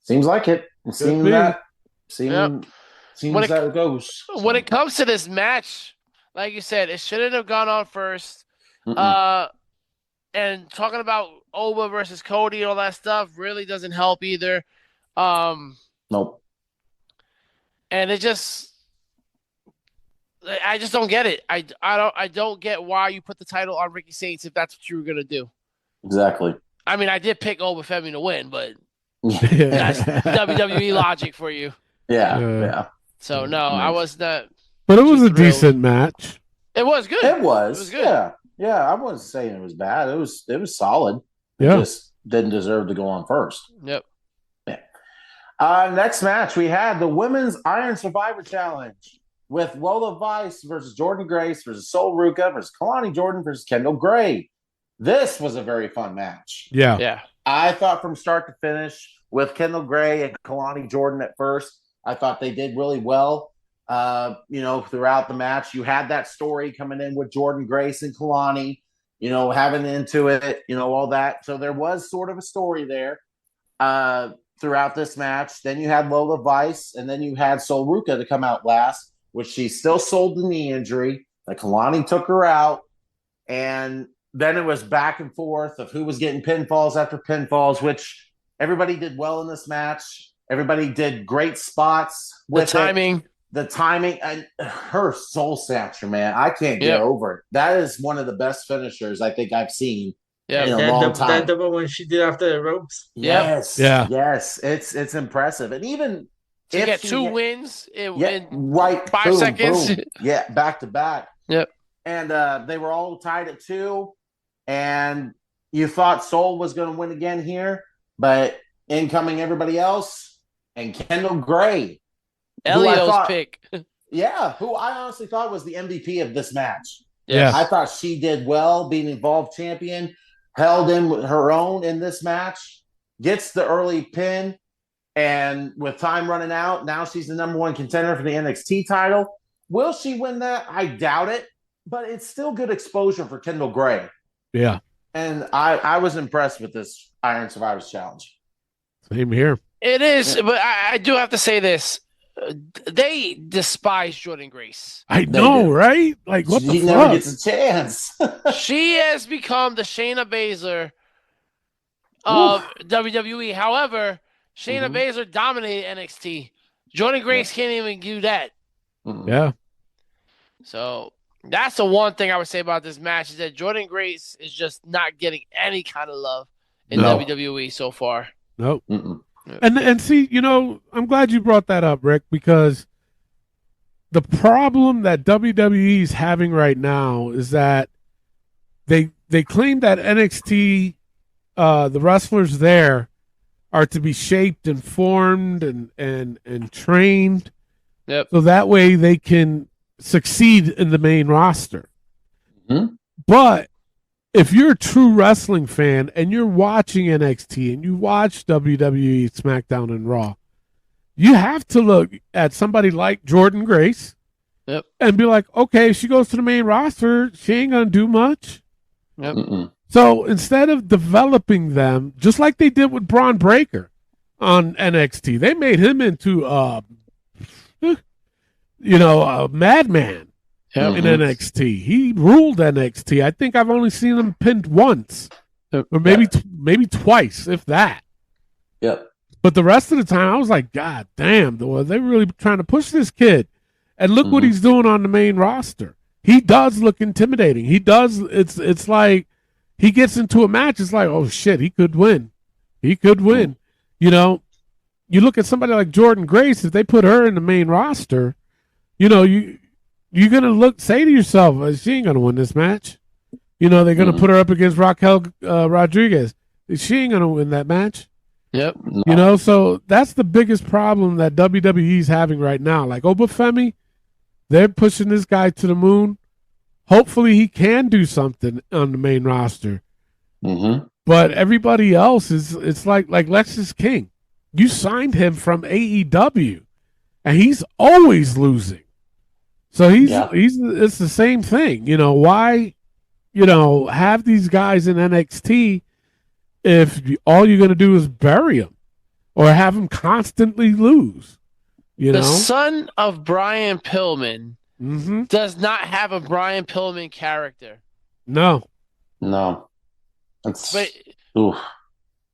Seems like it. Seems that it goes. So. When it comes to this match, like you said, it shouldn't have gone on first. And talking about Oba versus Cody and all that stuff really doesn't help either. Nope. And I just don't get it. I don't get why you put the title on Ricky Saints if that's what you were gonna do. Exactly. I mean, I did pick Oba Femi to win, but that's WWE logic for you. Yeah. So no, I was not. But it was a decent match. It was good. It was good. Yeah, I wasn't saying it was bad. It was solid. Yeah. It just didn't deserve to go on first. Yep. Yeah. Next match, we had the Women's Iron Survivor Challenge with Lola Vice versus Jordan Grace versus Sol Ruca versus Kalani Jordan versus Kendall Gray. This was a very fun match. Yeah. I thought from start to finish with Kendall Gray and Kalani Jordan at first, I thought they did really well. Throughout the match, you had that story coming in with Jordan Grace and Kalani, having into it, all that. So there was sort of a story there throughout this match. Then you had Lola Vice, and then you had Sol Ruca to come out last, which she still sold the knee injury. Like Kalani took her out, and then it was back and forth of who was getting pinfalls after pinfalls, which everybody did well in this match. Everybody did great spots with the timing and her soul snatcher, man. I can't get over it. That is one of the best finishers I think I've seen in a long time. That double one she did after the ropes. Yes. It's impressive. And even to get two wins in right 5 boom, seconds. Boom. Yeah, back to back. Yep. And they were all tied at 2. And you thought Sol was going to win again here, but in coming everybody else and Kendall Gray. Elio's pick. Who I honestly thought was the MVP of this match. Yeah. I thought she did well, being involved champion, held in with her own in this match, gets the early pin, and with time running out, now she's the number 1 contender for the NXT title. Will she win that? I doubt it, but it's still good exposure for Kendall Gray. Yeah. And I was impressed with this Iron Survivors Challenge. Same here. It is, but I do have to say this. They despise Jordan Grace. I know, right? Like, what the fuck? She never gets a chance. She has become the Shayna Baszler of WWE. However, Shayna Baszler dominated NXT. Jordan Grace can't even do that. Yeah. So that's the one thing I would say about this match is that Jordan Grace is just not getting any kind of love in WWE so far. Nope. And see, I'm glad you brought that up, Rick, because the problem that WWE is having right now is that they claim that NXT, the wrestlers there are to be shaped and formed and trained. Yep. So that way they can succeed in the main roster. But if you're a true wrestling fan and you're watching NXT and you watch WWE, SmackDown, and Raw, you have to look at somebody like Jordan Grace Yep. and be like, okay, she goes to the main roster, she ain't gonna do much. Yep. Mm-mm. So instead of developing them, just like they did with Braun Breaker on NXT, they made him into a madman Yep. in NXT. He ruled NXT. I think I've only seen him pinned once, Yep. or maybe twice, if that. Yep. But the rest of the time, I was like, God damn, they're really trying to push this kid. And look what he's doing on the main roster. He does look intimidating. He does. It's like he gets into a match. It's like, oh shit, he could win. He could win. You know, you look at somebody like Jordan Grace. If they put her in the main roster, you're gonna say to yourself, she ain't gonna win this match. They're gonna put her up against Raquel Rodriguez. She ain't gonna win that match. Yep. So that's the biggest problem that WWE's having right now. Like Obafemi, they're pushing this guy to the moon. Hopefully he can do something on the main roster. Mm-hmm. But everybody else it's like Lexus King. You signed him from AEW, and he's always losing. So it's the same thing. Why, have these guys in NXT if all you're going to do is bury them or have them constantly lose? The son of Brian Pillman Mm-hmm. does not have a Brian Pillman character. No.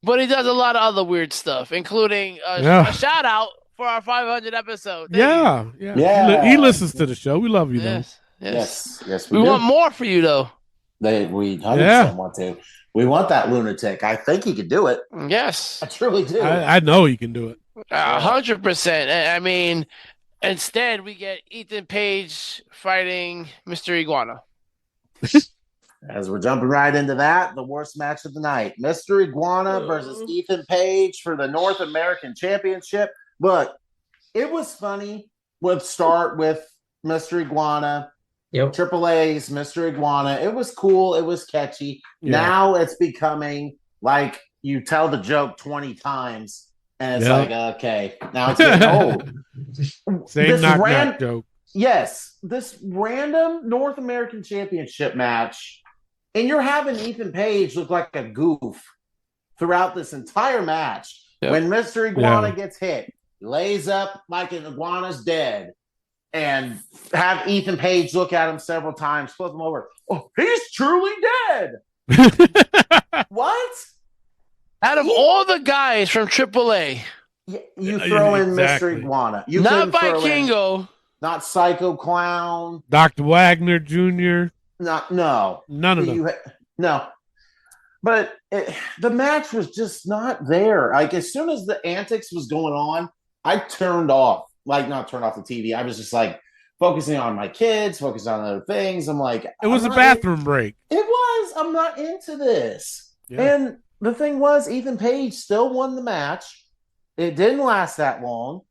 But he does a lot of other weird stuff, including a shout out for our 500 episode. Yeah. He listens to the show. We love you, Yes. We We do. want more for you, though. We 100% want to. We want that lunatic. I think he could do it. Yes. I truly do. I know he can do it. 100%. I mean, instead, we get Ethan Page fighting Mr. Iguana. As we're jumping right into that, the worst match of the night. Mr. Iguana versus Ethan Page for the North American Championship. Look, it was funny. Let's start with Mr. Iguana. Yep. Triple A's Mr. Iguana. It was cool. It was catchy. Yeah. Now it's becoming like you tell the joke 20 times, and it's like, okay, now it's getting old. Same knock joke. Yes, this random North American Championship match, and you're having Ethan Page look like a goof throughout this entire match. Yep. When Mr. Iguana gets hit, he lays up like an iguana's dead, and have Ethan Page look at him several times, flip him over. Oh, he's truly dead. What? Out of all the guys from AAA, You throw in Exactly. Mr. Iguana. You not couldn't throw in- Vikingo, not Psycho Clown. Dr. Wagner Jr. No. None of them. No. But the match was just not there. Like, as soon as the antics was going on, I turned off. Like, not turned off the TV. I was just like focusing on my kids, focusing on other things. I'm like, It was a bathroom break. It was. I'm not into this. Yeah. And the thing was, Ethan Page still won the match. It didn't last that long.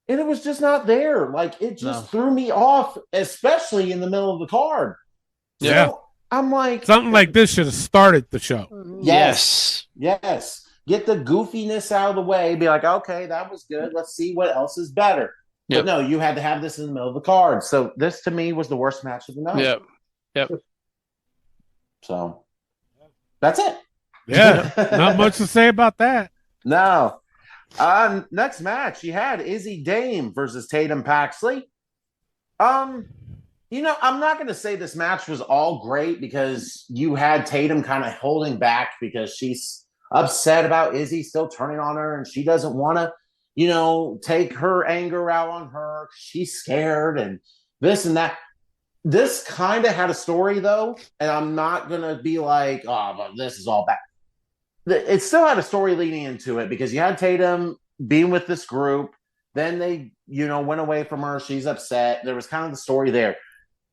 And it was just not there. Like, it just threw me off, especially in the middle of the card. Yeah. So I'm like, Something like this should have started the show. Yes. Get the goofiness out of the way. Be like, okay, that was good. Let's see what else is better. Yep. But no, you had to have this in the middle of the card. So this, to me, was the worst match of the night. Yep. So that's it. Yeah. Not much to say about that. No. Next match, you had Izzy Dame versus Tatum Paxley. I'm not going to say this match was all great because you had Tatum kind of holding back because she's upset about Izzy still turning on her, and she doesn't want to, take her anger out on her. She's scared and this and that. This kind of had a story, though, and I'm not going to be like, oh, well, this is all bad. It still had a story leading into it because you had Tatum being with this group. Then they, went away from her. She's upset. There was kind of the story there.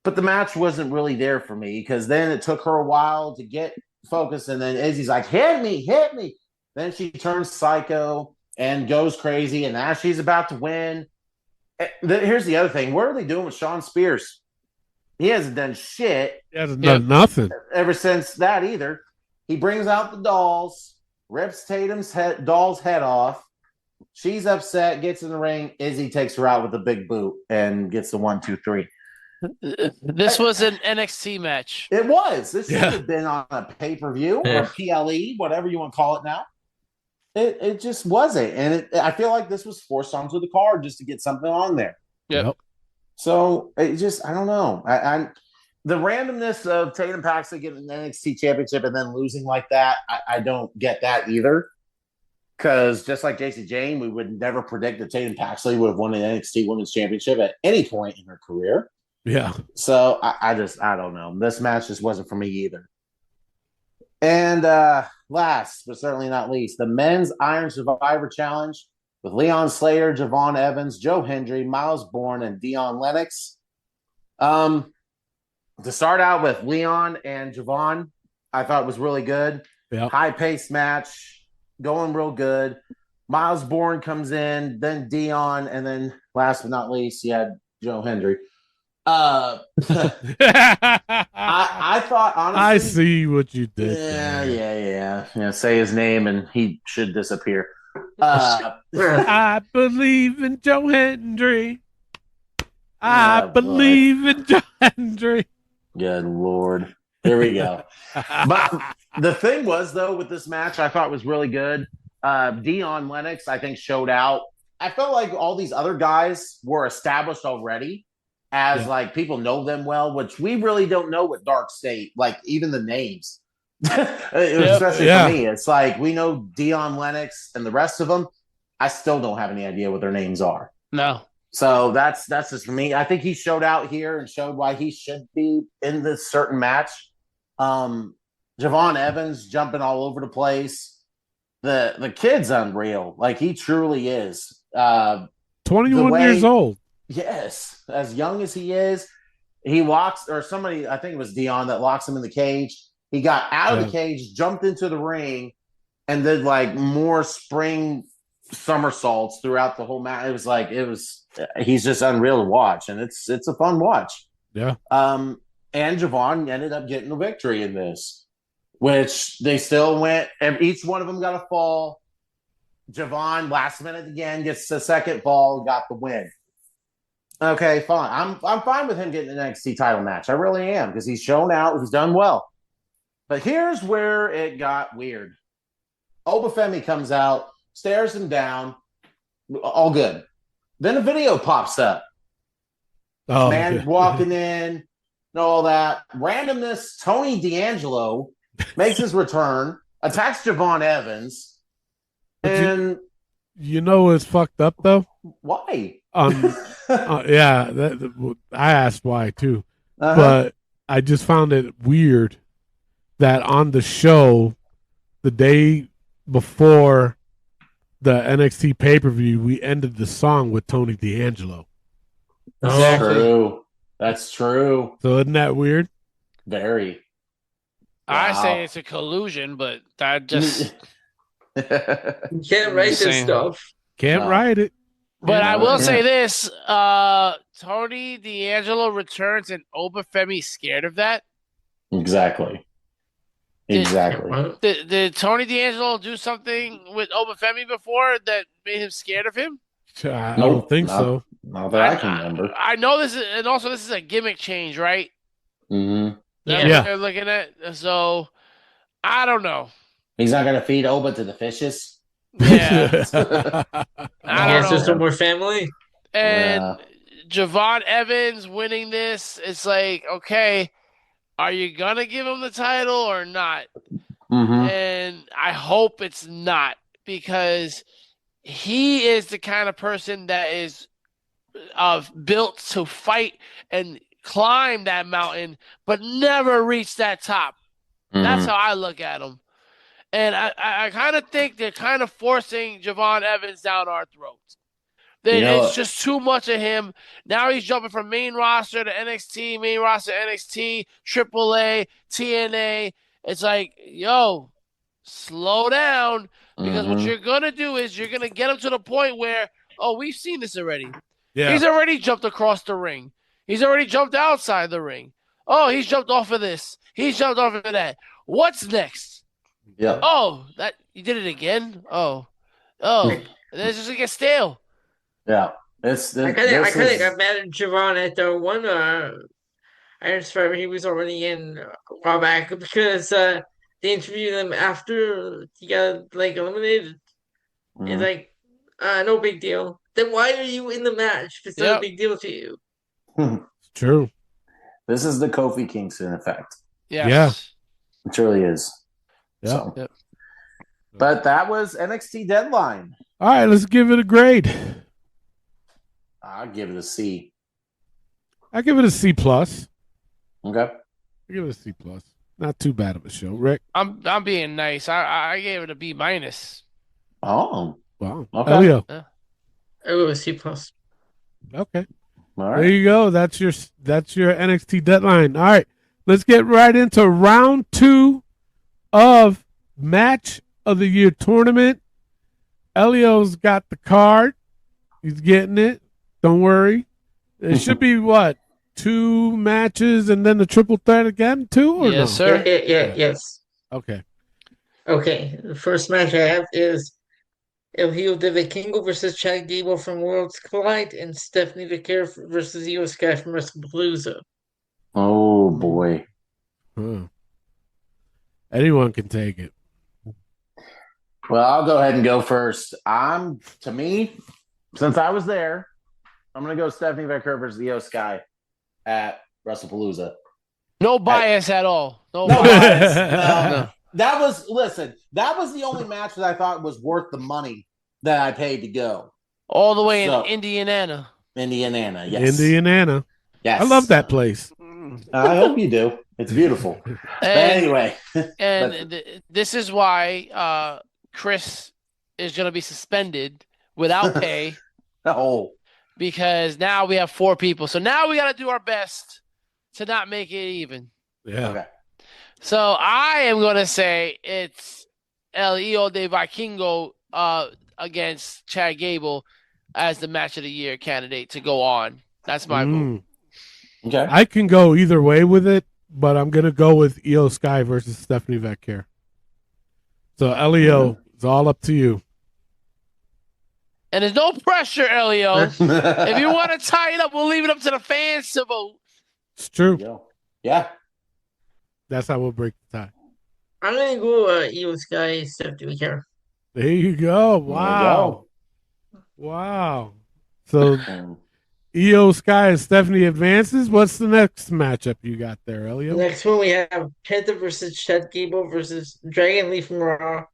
But the match wasn't really there for me because then it took her a while to get focused. And then Izzy's like, hit me. Then she turns psycho and goes crazy. And now she's about to win. Here's the other thing. What are they doing with Sean Spears? He hasn't done shit. He hasn't done nothing. Ever since that either. He brings out the dolls, rips Tatum's doll's head off. She's upset, gets in the ring. Izzy takes her out with a big boot and gets the 1, 2, 3. This was an NXT match. It was. This should Yeah. have been on a pay-per-view or Yeah. PLE, whatever you want to call it now. It just wasn't. And I feel like this was forced onto the card just to get something on there. Yep. So it just, I don't know. The randomness of Tatum Paxley getting an NXT championship and then losing like that, I don't get that either. Because just like JC Jane, we would never predict that Tatum Paxley would have won an NXT Women's Championship at any point in her career. Yeah. So I don't know. This match just wasn't for me either. And last but certainly not least, the men's Iron Survivor Challenge with Leon Slater, Javon Evans, Joe Hendry, Miles Bourne, and Dion Lennox. To start out with Leon and Javon, I thought was really good. Yep. High-paced match, going real good. Miles Bourne comes in, then Dion, and then last but not least, you had Joe Hendry. I thought, honestly, I see what you did. Yeah. Say his name and he should disappear. I believe in Joe Hendry. I believe in Joe Hendry. Good Lord. Here we go. But the thing was, though, with this match, I thought was really good. Dion Lennox, I think, showed out. I felt like all these other guys were established already as, like, people know them well, which we really don't know with Dark State, like, even the names. Especially for me. It's like, we know Dion Lennox and the rest of them. I still don't have any idea what their names are. No. So that's just for me. I think he showed out here and showed why he should be in this certain match. Javon Evans jumping all over the place. The kid's unreal. Like, he truly is. 21 years old. Yes. As young as he is, he walks, or somebody, I think it was Dion, that locks him in the cage. He got out of the cage, jumped into the ring, and did, like, more spring somersaults throughout the whole match. He's just unreal to watch, and it's a fun watch. Yeah. And Javon ended up getting the victory in this, which they still went, and each one of them got a fall. Javon, last minute again, gets the second fall, got the win. Okay, fine. I'm fine with him getting an NXT title match. I really am, because he's shown out, he's done well. But here's where it got weird. Obafemi comes out, stares him down, all good. Then a video pops up. Man walking in, and all that. Randomness, Tony D'Angelo makes his return, attacks Javon Evans, and... You know what's fucked up, though? Why? I asked why, too. But I just found it weird that on the show, the day before the NXT pay-per-view, we ended the song with Tony D'Angelo. That's true. So isn't that weird? Very. I say it's a collusion, but that just... You can't write this stuff. Can't write it. But I will say this. Tony D'Angelo returns and Obafemi scared of that. Exactly. Did Tony D'Angelo do something with Obafemi before that made him scared of him? I don't think so. Not that I can remember. I know this is, and also this is a gimmick change, right? Mm-hmm. They're looking at, so I don't know. He's not going to feed Oba to the fishes? Yeah. It's just some more family. And Javon Evans winning this, it's like, okay, are you going to give him the title or not? Mm-hmm. And I hope it's not, because he is the kind of person that is built to fight and climb that mountain, but never reach that top. Mm-hmm. That's how I look at him. And I kind of think they're kind of forcing Javon Evans down our throats. It's just too much of him. Now he's jumping from main roster to NXT, main roster to NXT, AAA, TNA. It's like, yo, slow down. Because what you're going to do is you're going to get him to the point where, we've seen this already. Yeah. He's already jumped across the ring. He's already jumped outside the ring. Oh, he's jumped off of this. He's jumped off of that. What's next? Yeah. Oh, that you did it again? Oh. And then it's just going to get stale. Yeah. I kind of got mad at Javon at the one Iron Survivor he was already in a while back because they interviewed him after he got like eliminated. It's like, no big deal. Then why are you in the match if it's not a big deal to you? It's true. This is the Kofi Kingston effect. Yes. Yeah. It truly is. Yeah. So. Yep. But that was NXT Deadline. All right, let's give it a grade. I'll give it a C. I give it a C plus. Okay. I give it a C plus. Not too bad of a show, Rick. I'm being nice. I gave it a B minus. Oh. Wow. Okay. Elio. I go with C plus. Okay. All right. There you go. That's your NXT Deadline. All right. Let's get right into round 2 of Match of the Year tournament. Elio's got the card. He's getting it. Don't worry. It should be what? 2 matches and then the triple threat again, too? Or Yes, no? sir. Yes. Okay. Okay. The first match I have is El Hijo de Vikingo versus Chad Gable from Worlds Collide and Stephanie Vicker versus Io Sky from WrestlePalooza. Oh, boy. Huh. Anyone can take it. Well, I'll go ahead and go first. To me, since I was there, I'm going to go Stephanie Vicker versus Io Sky at WrestlePalooza. No bias at all. No No bias. bias. No. That was the only match that I thought was worth the money that I paid to go. All the way in Indiana. Indiana, yes. Indiana. Yes. I love that place. I hope you do. It's beautiful. But anyway. This is why Chris is going to be suspended without pay. Oh. Because now we have 4 people. So now we got to do our best to not make it even. Yeah. Okay. So I am going to say it's El Hijo de Vikingo against Chad Gable as the match of the year candidate to go on. That's my vote. Okay. I can go either way with it, but I'm going to go with Io Sky versus Stephanie Vicker. So, Elio, it's all up to you. And there's no pressure, Elio. If you want to tie it up, we'll leave it up to the fans to vote. It's true. Yeah. That's how we'll break the tie. I'm going to go Io Sky, Stephanie Vicker. There you go. Wow. Wow. So, Io Sky and Stephanie advances. What's the next matchup you got there, Elio? The next one we have Penta versus Chad Gable versus Dragon Lee from Raw.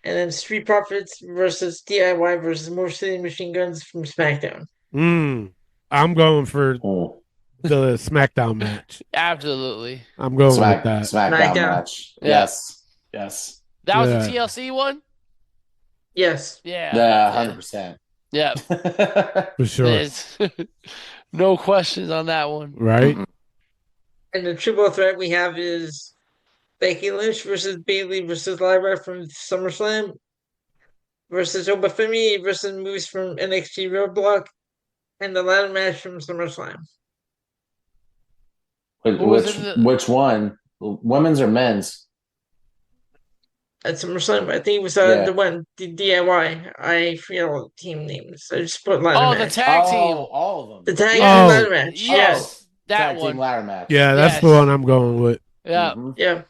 And then Street Profits versus DIY versus More City Machine Guns from SmackDown. I'm going for the SmackDown match. Absolutely. I'm going with that. SmackDown match. Yeah. Yes. That was the TLC one? Yes. Yeah. Yeah, 100%. Yeah. For sure. There's no questions on that one. Right? And the triple threat we have is Becky Lynch versus Bayley versus Lyra from SummerSlam versus Obafemi versus Moose from NXT Roadblock and the ladder match from SummerSlam. Which one? Women's or men's? At SummerSlam, I think it was the one, the DIY. I forget all the team names. I just put ladder match. The tag team. All of them. The tag team ladder match. Yes. That tag one. team ladder match. Yeah, that's the one I'm going with. Yeah. Mm-hmm. Yeah.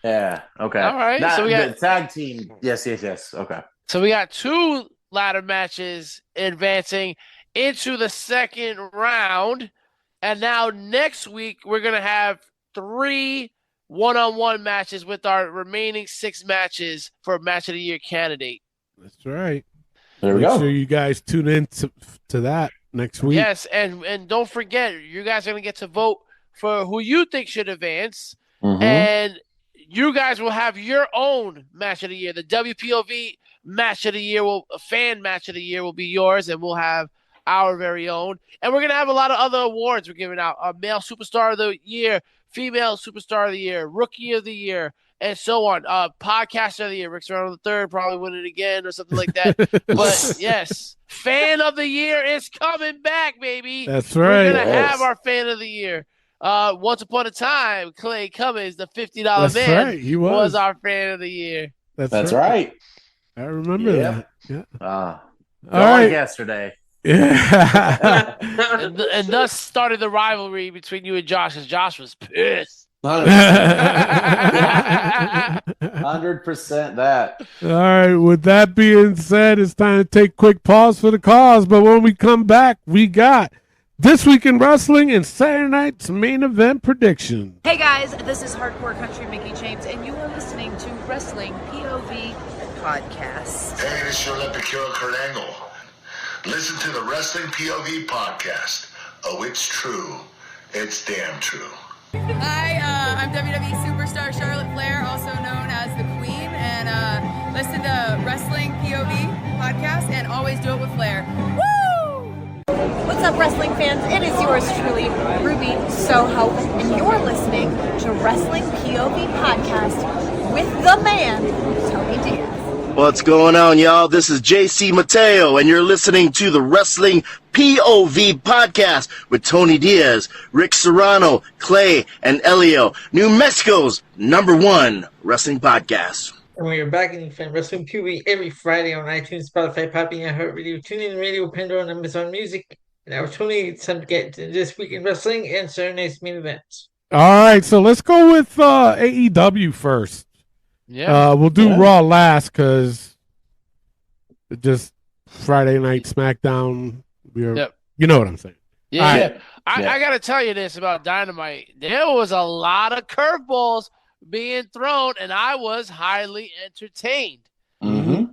Yeah. Okay. All right. So we got the tag team. Yes. Okay. So we got 2 ladder matches advancing into the second round. And now next week, we're going to have 3 one-on-one matches with our remaining 6 matches for Match of the Year candidate. That's right. There we Make go. sure you guys tune in to that next week. Yes, and don't forget, you guys are going to get to vote for who you think should advance. Mm-hmm. And you guys will have your own Match of the Year. The WPOV Match of the Year, fan Match of the Year will be yours, and we'll have our very own. And we're going to have a lot of other awards we're giving out. Male Superstar of the Year, Female Superstar of the Year, Rookie of the Year, and so on. Podcaster of the Year, Rick Serrano III probably win it again or something like that. But yes, Fan of the Year is coming back, baby. That's right. We're going to have our Fan of the Year. Once upon a time, Clay Cummins, the $50 man, right. He was our Fan of the Year. That's right. I remember that. Yeah. All right. like yesterday. Yeah. and thus started the rivalry between you and Josh, because Josh was pissed. 100% that. All right. With that being said, it's time to take a quick pause for the cause. But when we come back, we got This Week in Wrestling and Saturday night's main event prediction. Hey guys, this is Hardcore Country Mickey James, and you are listening to Wrestling POV Podcast. Hey, this is your Epicuro Kurt Angle. Listen to the Wrestling POV Podcast. Oh, it's true. It's damn true. Hi, I'm WWE superstar Charlotte Flair, also known as the Queen, and listen to Wrestling POV Podcast, and always do it with Flair. Woo! What's up, wrestling fans? It is yours truly, Ruby Soho, and you're listening to Wrestling POV Podcast with the man, Tony Diaz. What's going on, y'all? This is JC Mateo, and you're listening to the Wrestling POV Podcast with Tony Diaz, Rick Serrano, Clay, and Elio, New Mexico's #1 wrestling podcast. And we are back in Wrestling POV every Friday on iTunes, Spotify, Podbean, iHeartRadio, TuneIn Radio, Pandora, and Amazon Music. And now, Tony, it's time to get to This Week in Wrestling and Saturday's main events. All right. So let's go with AEW first. Yeah. We'll do Raw last because just Friday night SmackDown. Yep. You know what I'm saying. Yeah. Right. I got to tell you this about Dynamite. There was a lot of curveballs being thrown, and I was highly entertained. Mm-hmm.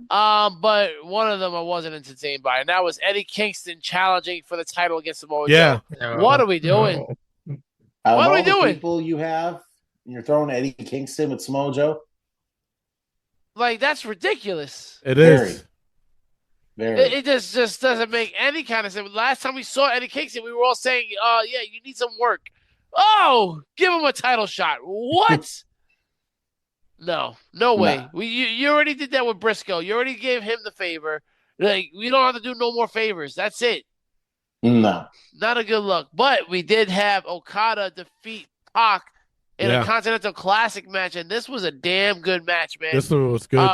But one of them I wasn't entertained by, and that was Eddie Kingston challenging for the title against Samoa Yeah. Joe. What are we doing? What are we doing? People you have, and you're throwing Eddie Kingston with Samoa Joe. Like, that's ridiculous. It is. Very. It just doesn't make any kind of sense. Last time we saw Eddie Kingston, we were all saying, yeah, you need some work. Oh, give him a title shot. What? No way. Nah. You already did that with Briscoe. You already gave him the favor. Like, we don't have to do no more favors. That's it. No. Not a good look. But we did have Okada defeat Pac in a Continental Classic match, and this was a damn good match, man. This one was good.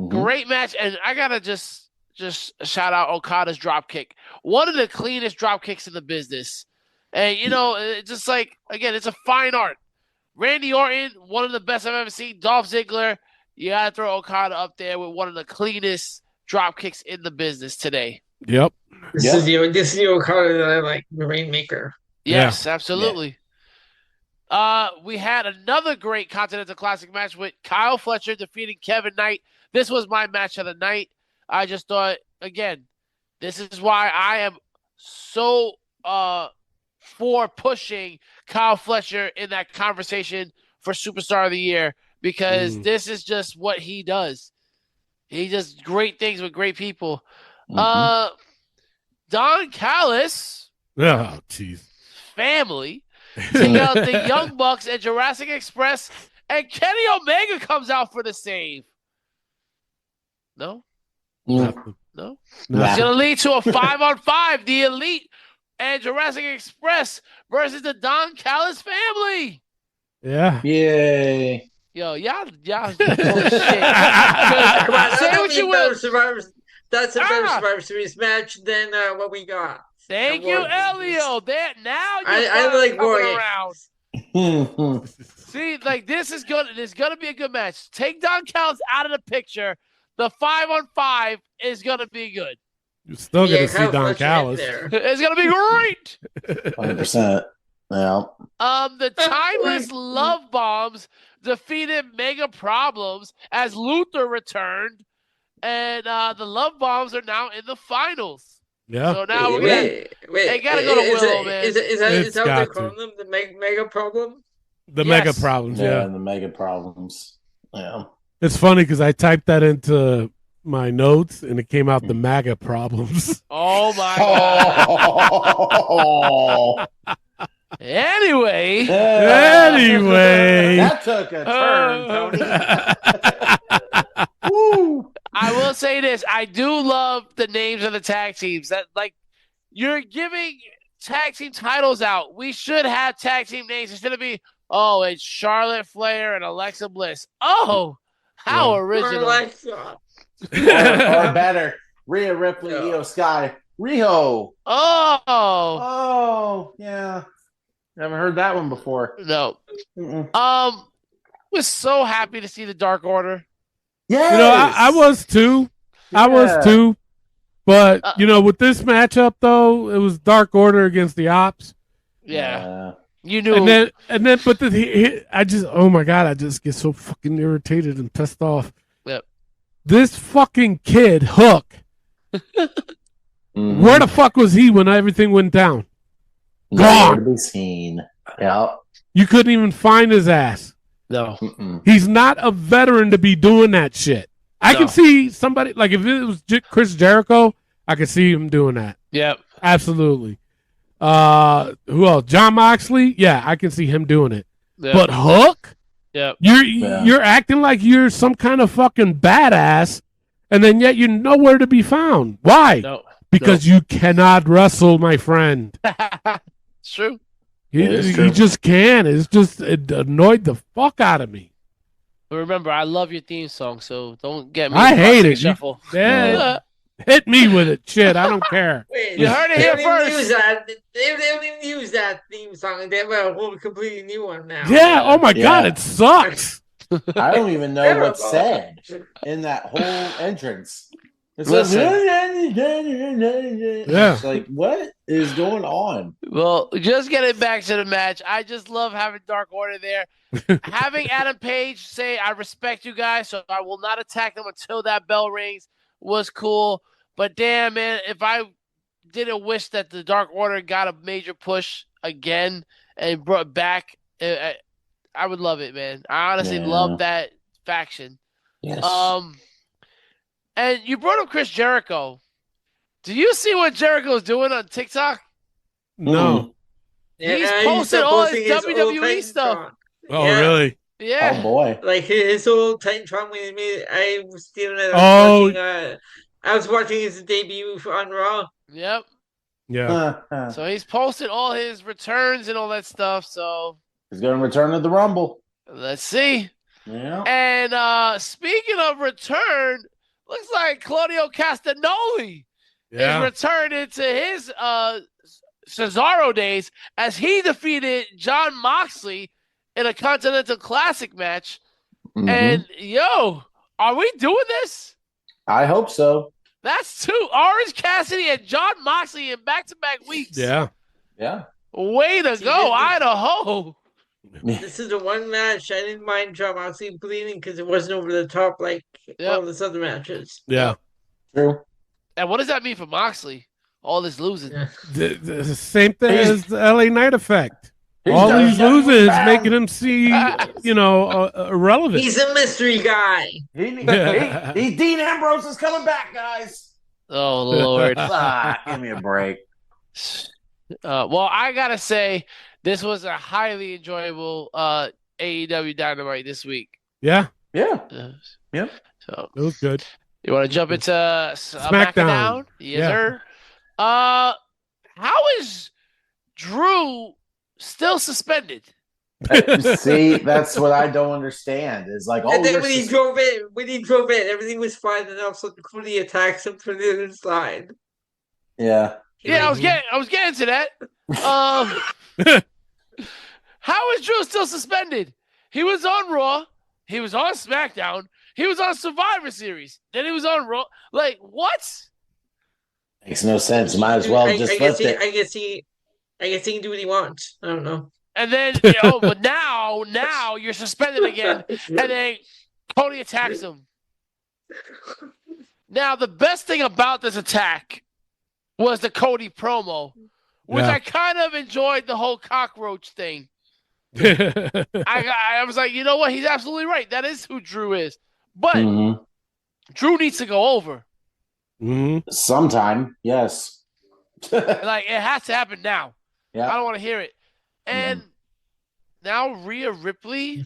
Great match, and I gotta just shout out Okada's drop kick. One of the cleanest drop kicks in the business. And, it's just like, again, it's a fine art. Randy Orton, one of the best I've ever seen. Dolph Ziggler, you gotta throw Okada up there with one of the cleanest drop kicks in the business today. Yep. This is the Okada that I like, the Rainmaker. Yes, absolutely. We had another great Continental Classic match with Kyle Fletcher defeating Kevin Knight. This was my match of the night. I just thought, again, this is why I am so for pushing Kyle Fletcher in that conversation for Superstar of the Year, because this is just what he does. He does great things with great people. Don Callis. Oh, jeez. Family. Take out the Young Bucks and Jurassic Express, and Kenny Omega comes out for the save. No? Nothing. No? Nah. It's going to lead to a 5-on-5, the Elite and Jurassic Express versus the Don Callis family. Yeah. Yay. Yo, y'all full of shit. Come on, Say what you will. That's a better Survivor Series match than what we got. Thank you, Elio. Now you're I like coming Warriors. around. See, like, this is good. It's going to be a good match. Take Don Callis out of the picture. The 5-on-5 is going to be good. You're still going to see Don Callis. It's going to be great. 100%. Yeah. The Timeless Love Bombs defeated Mega Problems as Luther returned, and the Love Bombs are now in the finals. Yeah. So now Wait, they got to go to Willow, man. Is that what they're calling them? The Mega Problem? The Mega Problems, yeah. The Mega Problems. Yeah. It's funny because I typed that into my notes and it came out the MAGA Problems. Oh, my God. Anyway. That took a turn, Tony. Woo. I will say this. I do love the names of the tag teams. That, like, you're giving tag team titles out. We should have tag team names instead of being, it's Charlotte Flair and Alexa Bliss. Oh, how original. Or Alexa. or better, Rhea Ripley, Io Sky. Riho. Oh Oh, yeah. Never heard that one before. no. Mm-mm. Was so happy to see the Dark Order. Yes. You know, I was too. I was too. But with this matchup though, it was Dark Order against the Ops. Yeah. You knew. And then, but I just, oh my God, I just get so fucking irritated and pissed off. Yep. This fucking kid, Hook. Where the fuck was he when everything went down? Nowhere to be seen. Yeah. You couldn't even find his ass. No. He's not a veteran to be doing that shit. I can see somebody, like if it was Chris Jericho, I could see him doing that. Yep. Absolutely. Who else? John Moxley? Yeah, I can see him doing it. Yep. But Hook? Yep. You're acting like you're some kind of fucking badass, and then yet you're nowhere to be found. Why? No. Because you cannot wrestle, my friend. It's true. He just can't. It annoyed the fuck out of me. But remember, I love your theme song, so don't get me. I hate it. Shuffle. Hit me with it. Shit, I don't care. Wait, You heard it here first. They don't even use that theme song. They have a whole completely new one now. Yeah. Oh my God, it sucks. I don't even know what's said in that whole entrance. It's Listen. It's like, what is going on? Well, just getting back to the match, I just love having Dark Order there. Having Adam Page say, I respect you guys, so I will not attack them until that bell rings was cool. But damn, man, if I didn't wish that the Dark Order got a major push again and brought back, I would love it, man. I honestly love that faction. Yes. And you brought up Chris Jericho. Do you see what Jericho's doing on TikTok? No. He's posted all his WWE stuff. Oh, really? Yeah. Oh, boy. Like his whole Titantron when he made, I was stealing it. I was watching his debut on Raw. Yep. Yeah. So he's posted all his returns and all that stuff. So He's going to return to the Rumble. let's see. Yeah. And speaking of return, looks like Claudio Castagnoli is returning to his Cesaro days as he defeated John Moxley in a Continental Classic match. And are we doing this? I hope so. That's two. Orange Cassidy and John Moxley in back-to-back weeks. Yeah. Yeah. Way to go, Idaho. This is the one match I didn't mind John Moxley bleeding because it wasn't over the top like all this other matches. Yeah. True. And what does that mean for Moxley? All this losing. The same thing as the LA Knight effect. He's All done these that losing is bad. making him see, irrelevant. He's a mystery guy. He Dean Ambrose is coming back, guys. Oh, Lord. Give me a break. Well, I got to say, this was a highly enjoyable AEW Dynamite this week. Yeah. Yeah. Yeah. So it was good. You want to jump into SmackDown? Yes, sir. How is Drew still suspended? See, that's what I don't understand. Is like, And then when he drove in, everything was fine, and all of a sudden Cody attacks him from the other side. Yeah. Yeah, I was getting to that. How is Drew still suspended? He was on Raw. He was on SmackDown. He was on Survivor Series. Then he was on Raw. Like, what? Makes no sense. Might as well just lift it. I guess he can do what he wants. I don't know. And then, but now you're suspended again. And then Cody attacks him. Now, the best thing about this attack was the Cody promo, which I kind of enjoyed the whole cockroach thing. I was like, you know what? He's absolutely right. That is who Drew is. But Drew needs to go over. Sometime, yes. Like, it has to happen now. Yeah. I don't want to hear it. And now Rhea Ripley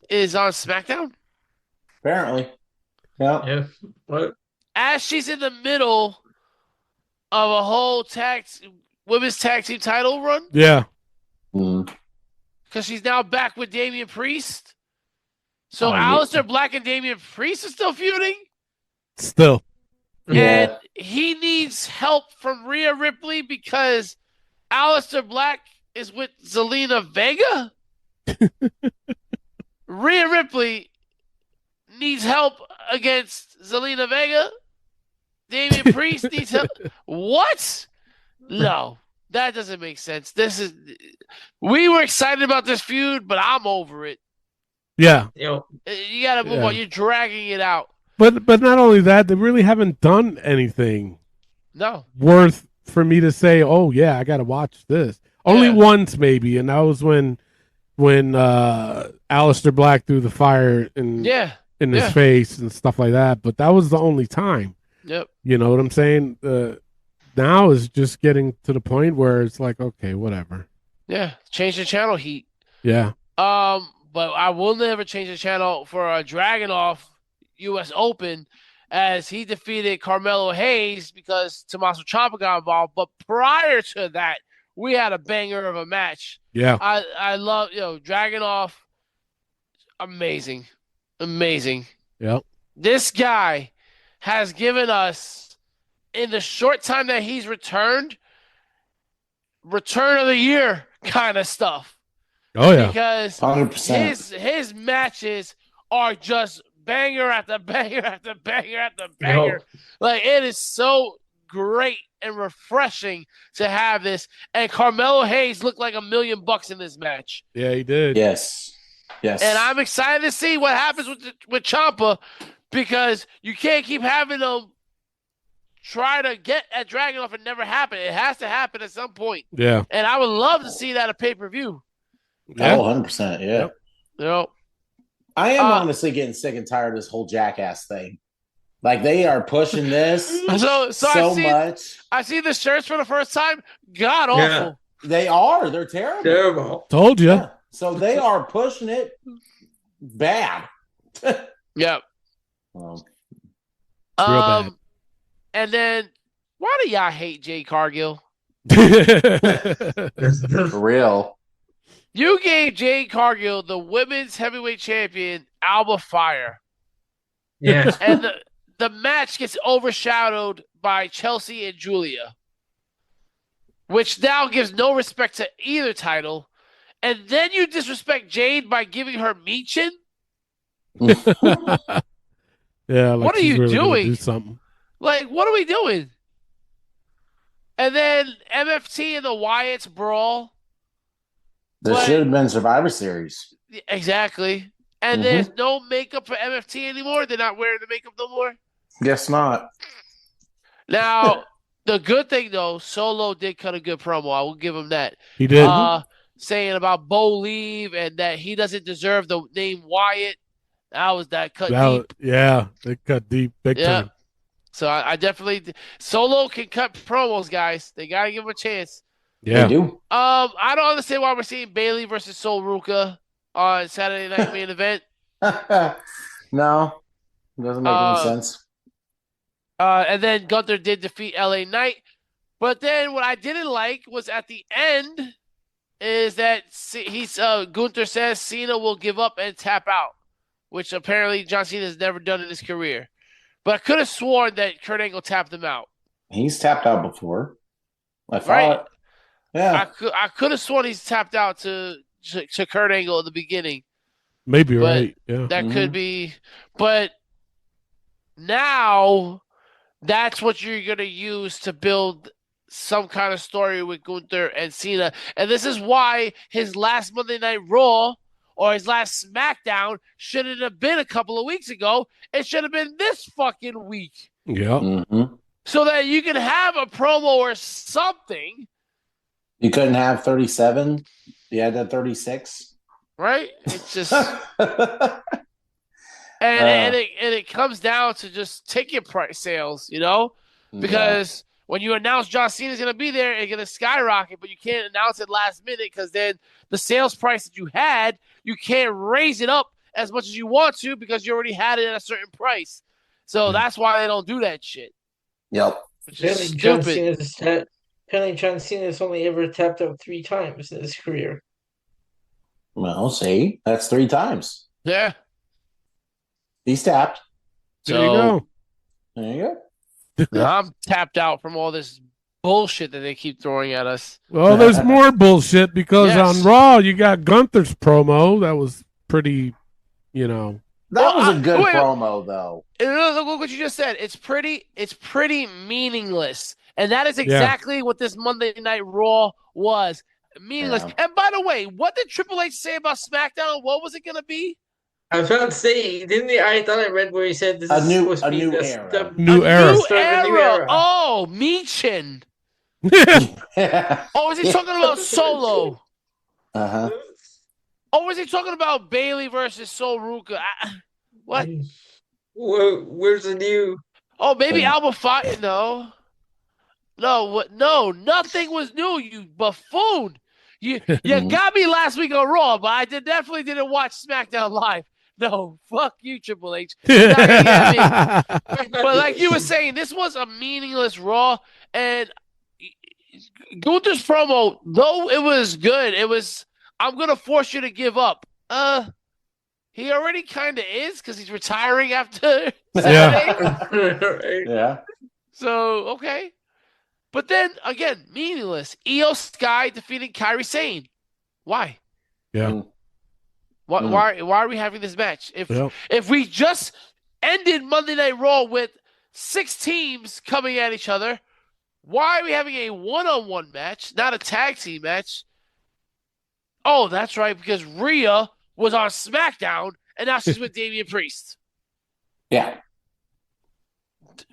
is on SmackDown? Apparently. Yeah. What? As she's in the middle of a whole women's tag team title run? Yeah. Because she's now back with Damian Priest. So Aleister Black and Damian Priest are still feuding? Still. And he needs help from Rhea Ripley because Aleister Black is with Zelina Vega? Rhea Ripley needs help against Zelina Vega? Damian Priest needs help? What? No, that doesn't make sense. We were excited about this feud, but I'm over it. Yeah. You got to move on. You're dragging it out. But not only that, they really haven't done anything worth for me to say, oh yeah, I got to watch this. Only once maybe, and that was when Aleister Black threw the fire in his face and stuff like that. But that was the only time. Yep. You know what I'm saying? Now is just getting to the point where it's like, okay, whatever. Yeah, change the channel heat. Yeah. But I will never change the channel for a Dragunov U.S. Open as he defeated Carmelo Hayes because Tommaso Ciampa got involved. But prior to that, we had a banger of a match. Yeah. I love, Dragunov. Amazing. Yep. This guy has given us, in the short time that he's returned, return of the year kind of stuff. Oh yeah, because 100%. his matches are just banger after banger after banger after banger. Like, it is so great and refreshing to have this. And Carmelo Hayes looked like $1,000,000 in this match. Yeah, he did. Yes. And I'm excited to see what happens with Ciampa, because you can't keep having them try to get at Dragunov and never happen. It has to happen at some point. Yeah. And I would love to see that at pay-per-view. Yeah. Oh, 100%. Yeah. Yep. I am honestly getting sick and tired of this whole Jackass thing. Like, they are pushing this so much. I see the shirts for the first time. God awful. Yeah. They are. They're terrible. Told you. Yeah. So they are pushing it bad. Yep. Well, real bad. And then, why do y'all hate Jade Cargill? For real. You gave Jade Cargill, the women's heavyweight champion, Alba Fire. Yeah. And the match gets overshadowed by Chelsea and Julia, which now gives no respect to either title. And then you disrespect Jade by giving her Michin? Yeah, like what are you really doing? Do something. Like, what are we doing? And then MFT and the Wyatts brawl. There should have been Survivor Series. Exactly. And there's no makeup for MFT anymore? They're not wearing the makeup no more? Guess not. Now, the good thing, though, Solo did cut a good promo. I will give him that. He did. Saying about Bo Leave and that he doesn't deserve the name Wyatt. That cut deep. Yeah, they cut deep big time. So I definitely Solo can cut promos, guys. They gotta give him a chance. Yeah. They do. I don't understand why we're seeing Bailey versus Sol Ruka on Saturday Night Main Event. No, it doesn't make any sense. And then Gunther did defeat LA Knight. But then what I didn't like was at the end is that Gunther says Cena will give up and tap out, which apparently John Cena has never done in his career. But I could have sworn that Kurt Angle tapped him out. He's tapped out before. I thought. Right. Yeah. I could have sworn he's tapped out to Kurt Angle at the beginning. Maybe, right. Yeah. That could be. But now that's what you're going to use to build some kind of story with Gunther and Cena. And this is why his last Monday Night Raw or his last SmackDown shouldn't have been a couple of weeks ago. It should have been this fucking week. Yeah. So that you can have a promo or something. You couldn't have 37. You had that 36. Right? It's just and it comes down to just ticket price sales, because when you announce John Cena's going to be there, it's going to skyrocket, but you can't announce it last minute because then the sales price that you had, you can't raise it up as much as you want to because you already had it at a certain price. So that's why they don't do that shit. Yep. Which is stupid. Apparently John Cena's only ever tapped out 3 times in his career. Well, see, that's 3 times. Yeah. He's tapped. There you go. There you go. I'm tapped out from all this bullshit that they keep throwing at us. Well, there's more bullshit because Yes. on Raw you got Gunther's promo that was pretty, That was a good promo, though. Look what you just said. It's pretty meaningless, and that is exactly what this Monday Night Raw was. Meaningless. Yeah. And by the way, what did Triple H say about SmackDown? What was it going to be? I was about to say, I thought I read where he said this is supposed to be new the era. New era. New era. Oh, Michin. Oh, is he talking about Solo? Uh-huh. Oh, was he talking about Bailey versus Sol Ruka? What? Where's the new? Oh, maybe Alba Fight. No. What? No, nothing was new, you buffoon. You got me last week on Raw, but I definitely didn't watch SmackDown Live. No, fuck you, Triple H. But like you were saying, this was a meaningless Raw, and Gunther's promo, though it was good, it was, I'm going to force you to give up. He already kind of is because he's retiring after Saturday. Yeah. So, okay. But then, again, meaningless. Io Sky defeating Kairi Sane. Why? Yeah. Why are we having this match? If we just ended Monday Night Raw with 6 teams coming at each other, why are we having a one-on-one match, not a tag team match? Oh, that's right, because Rhea was on SmackDown, and now she's with Damian Priest. Yeah.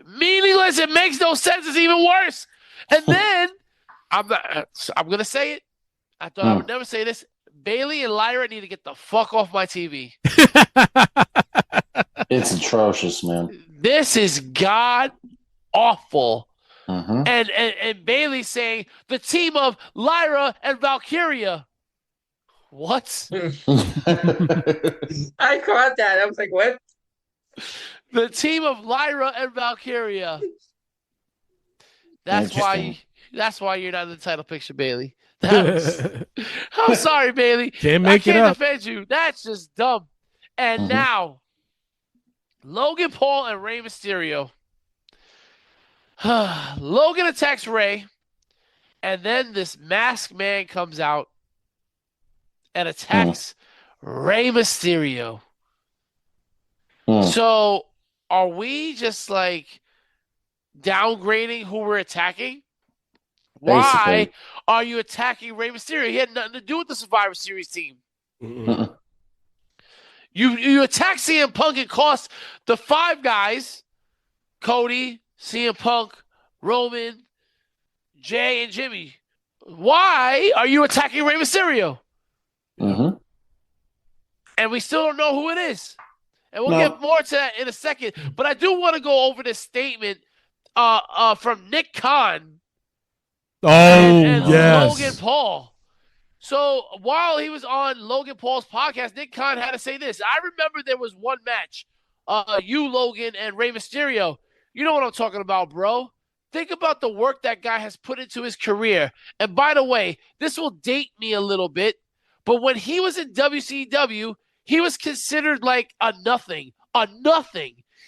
Meaningless. It makes no sense. It's even worse. And then, I'm going to say it. I thought I would never say this. Bailey and Lyra need to get the fuck off my TV. It's atrocious, man. This is god awful. Mm-hmm. And Bailey saying the team of Lyra and Valkyria. What? I caught that. I was like, what? The team of Lyra and Valkyria. That's why you're not in the title picture, Bailey. I'm sorry, Bailey. I can't defend you. That's just dumb. And now, Logan Paul and Rey Mysterio. Logan attacks Rey, and then this masked man comes out and attacks Rey Mysterio. So, are we just like downgrading who we're attacking? Why are you attacking Rey Mysterio? He had nothing to do with the Survivor Series team. You attack CM Punk and cost the 5 guys, Cody, CM Punk, Roman, Jay, and Jimmy. Why are you attacking Rey Mysterio? And we still don't know who it is. And we'll get more to that in a second. But I do want to go over this statement from Nick Khan. And Logan Paul. So while he was on Logan Paul's podcast, Nick Khan had to say this. I remember there was one match, you, Logan, and Rey Mysterio. You know what I'm talking about, bro. Think about the work that guy has put into his career. And by the way, this will date me a little bit, but when he was in WCW, he was considered like a nothing.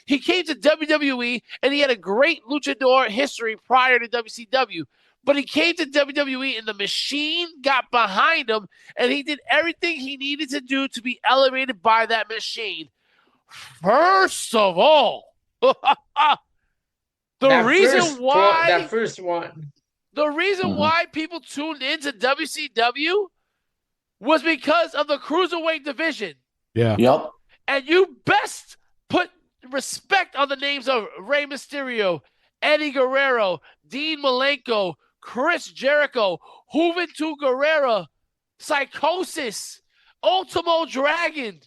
He came to WWE, and he had a great luchador history prior to WCW. But he came to WWE, and the machine got behind him, and he did everything he needed to do to be elevated by that machine. First of all, the reason why people tuned into WCW was because of the Cruiserweight division. Yeah. Yep. And you best put respect on the names of Rey Mysterio, Eddie Guerrero, Dean Malenko, Chris Jericho, Juventud Guerrera, Psychosis, Ultimo Dragon.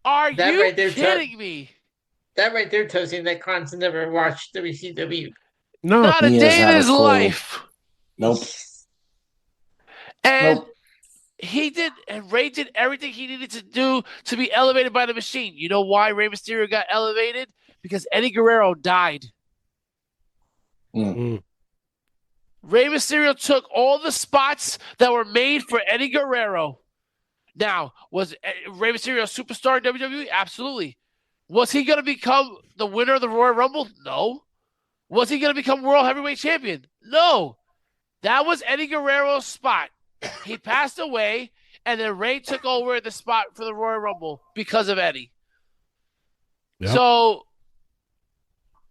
Are you kidding me? That right there tells you that Khan's never watched WCW. No. Not a day in his life. Nope. And he did, and Rey did everything he needed to do to be elevated by the machine. You know why Rey Mysterio got elevated? Because Eddie Guerrero died. Rey Mysterio took all the spots that were made for Eddie Guerrero. Now, was Rey Mysterio a superstar in WWE? Absolutely. Was he going to become the winner of the Royal Rumble? No. Was he going to become World Heavyweight Champion? No. That was Eddie Guerrero's spot. He passed away, and then Rey took over the spot for the Royal Rumble because of Eddie. Yep. So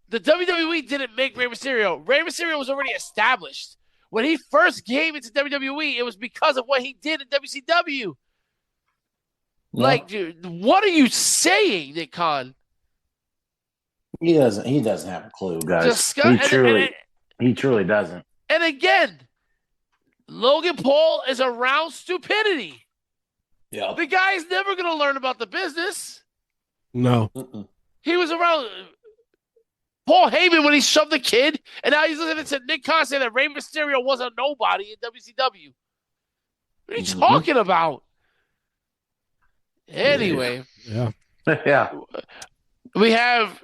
the WWE didn't make Rey Mysterio. Rey Mysterio was already established. When he first came into WWE, it was because of what he did in WCW. Yeah. Like, dude, what are you saying, Nick Khan? He doesn't have a clue, guys. Disgust- He truly doesn't. And again, Logan Paul is around stupidity. Yeah. The guy's never going to learn about the business. No. He was around Paul Heyman when he shoved the kid, and now he's listening to Nick Khan say that Rey Mysterio was a nobody in WCW. What are you talking about? Anyway. Yeah. Yeah. We have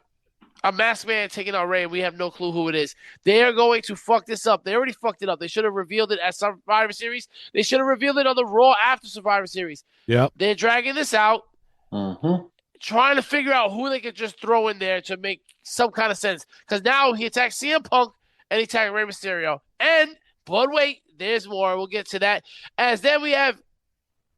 a masked man taking out Rey, and we have no clue who it is. They are going to fuck this up. They already fucked it up. They should have revealed it at Survivor Series. They should have revealed it on the Raw after Survivor Series. Yep. They're dragging this out, Mm-hmm. trying to figure out who they could just throw in there to make some kind of sense. Because now he attacked CM Punk and he attacked Rey Mysterio. But wait, there's more. We'll get to that. As then we have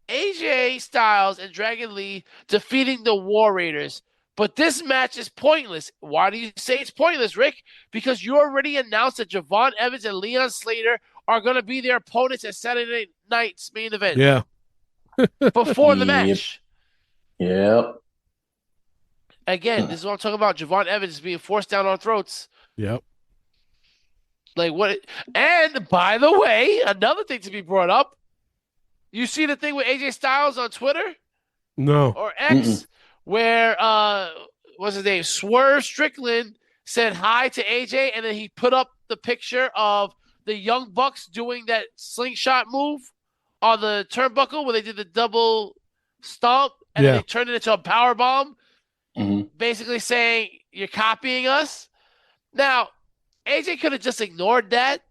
AJ Styles and Dragon Lee defeating the War Raiders. But this match is pointless. Why do you say it's pointless, Rick? Because you already announced that Javon Evans and Leon Slater are going to be their opponents at Saturday night's main event. Yeah. Before the match. Yep. Again, this is what I'm talking about. Javon Evans is being forced down our throats. Yep. Like what? And by the way, another thing to be brought up. You see the thing with AJ Styles on Twitter No. or X, where what's his name? Swerve Strickland said hi to AJ, and then he put up the picture of the Young Bucks doing that slingshot move on the turnbuckle where they did the double stomp and then they turned it into a power bomb, basically saying you're copying us. Now, AJ could have just ignored that,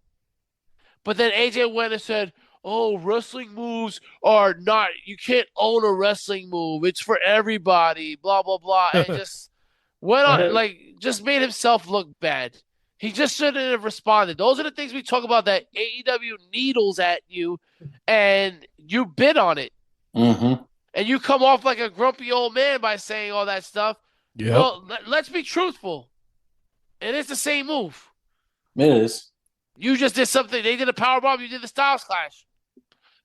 but then AJ went and said, "Oh, wrestling moves are not, you can't own a wrestling move. It's for everybody, blah, blah, blah." And just went on, like, just made himself look bad. He just shouldn't have responded. Those are the things we talk about that AEW needles at you, and you bid on it. Mm-hmm. And you come off like a grumpy old man by saying all that stuff. Yep. Well, let's be truthful. It is the same move. It is. You just did something. They did a powerbomb. You did the Styles Clash.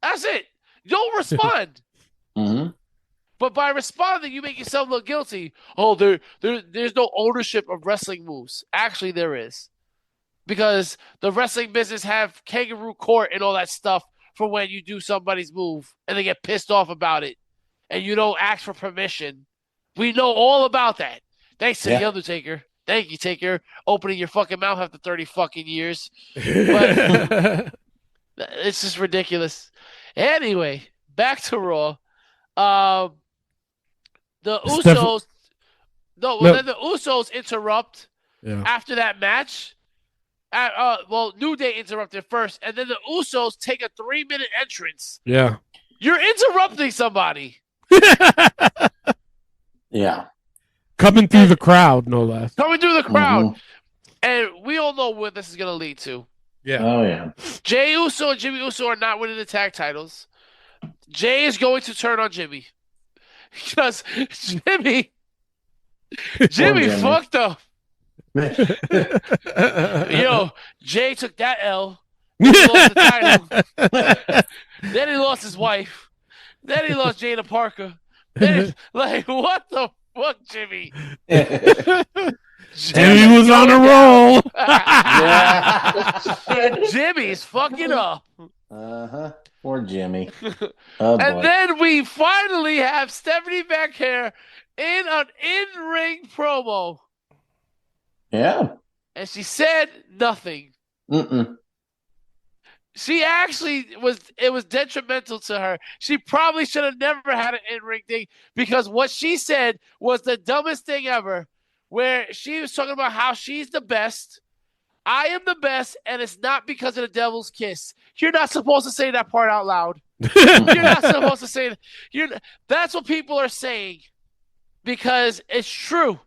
That's it. Don't respond. Mm-hmm. But by responding, you make yourself look guilty. Oh, there's no ownership of wrestling moves. Actually, there is. Because the wrestling business have kangaroo court and all that stuff for when you do somebody's move and they get pissed off about it and you don't ask for permission. We know all about that. Thanks to The Undertaker. Thank you, Taker, opening your fucking mouth after 30 fucking years. But it's just ridiculous. Anyway, back to Raw. The Usos. Then the Usos interrupt after that match. New Day interrupted first, and then the Usos take a 3-minute entrance. Yeah. You're interrupting somebody. Yeah. Coming through the crowd, no less. Coming through the crowd. And we all know where this is going to lead to. Yeah. Oh, yeah. Jey Uso and Jimmy Uso are not winning the tag titles. Jey is going to turn on Jimmy. Because Jimmy fucked up. Jey took that L. Then he lost the title. Then he lost his wife. Then he lost Jada Parker. Then what the fuck, Jimmy? Jimmy was on a roll. Jimmy's fucking up. Uh-huh. Poor Jimmy. And then we finally have Stephanie Becker in an in-ring promo. Yeah. And she said nothing. She actually it was detrimental to her. She probably should have never had an in-ring thing because what she said was the dumbest thing ever, where she was talking about how she's the best. I am the best, and it's not because of the devil's kiss. You're not supposed to say that part out loud. You're not supposed to say that. That's what people are saying. because it's true.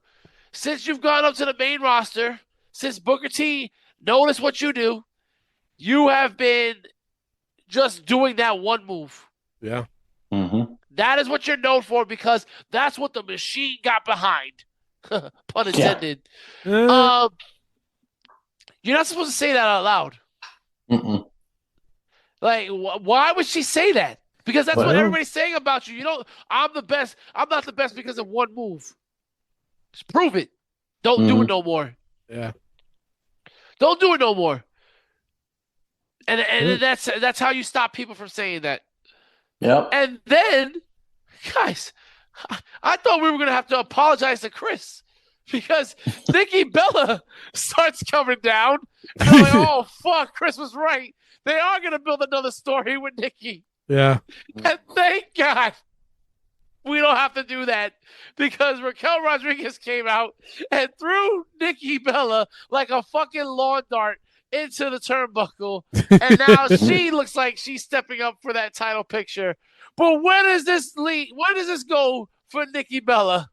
Since you've gone up to the main roster, since Booker T noticed what you do, you have been just doing that one move. Yeah. Mm-hmm. That is what you're known for because that's what the machine got behind. Pun intended. Uh, You're not supposed to say that out loud. Mm-mm. Like, why would she say that? Because that's what Well- everybody's saying about you. You know, I'm the best. I'm not the best because of one move. Just prove it. Don't do it no more. yeah. Don't do it no more. And that's how you stop people from saying that. Yep. And then, guys, I thought we were going to have to apologize to Chris because Nikki Bella starts coming down. And I'm like, oh, fuck, Chris was right. They are going to build another story with Nikki. Yeah. And thank God we don't have to do that because Raquel Rodriguez came out and threw Nikki Bella like a fucking lawn dart into the turnbuckle. And now she looks like she's stepping up for that title picture. But where does this lead? Where does this go for Nikki Bella?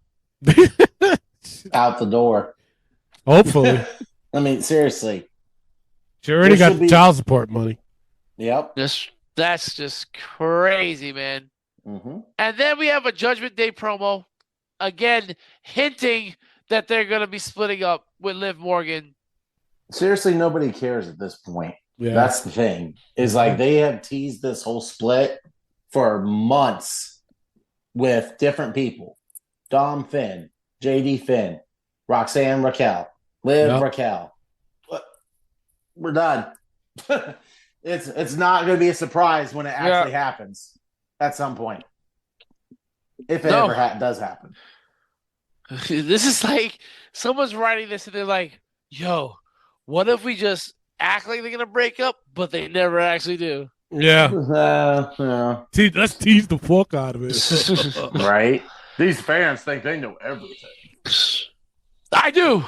Out the door. Hopefully. I mean, seriously. She already This got should the be- child support money. Yep. That's just crazy, man. Mm-hmm. And then we have a Judgment Day promo, again hinting that they're going to be splitting up with Liv Morgan. Seriously, nobody cares at this point. Yeah. That's the thing. Is like they have teased this whole split for months with different people. Dom Finn, JD Finn, Roxanne Raquel, Liv Yep. Raquel. We're done. It's not going to be a surprise when it actually happens at some point. If it ever does happen. This is like someone's writing this and they're like, yo, what if we just act like they're going to break up, but they never actually do? Yeah. Yeah. Let's tease the fuck out of it. Right? These fans think they know everything. I do.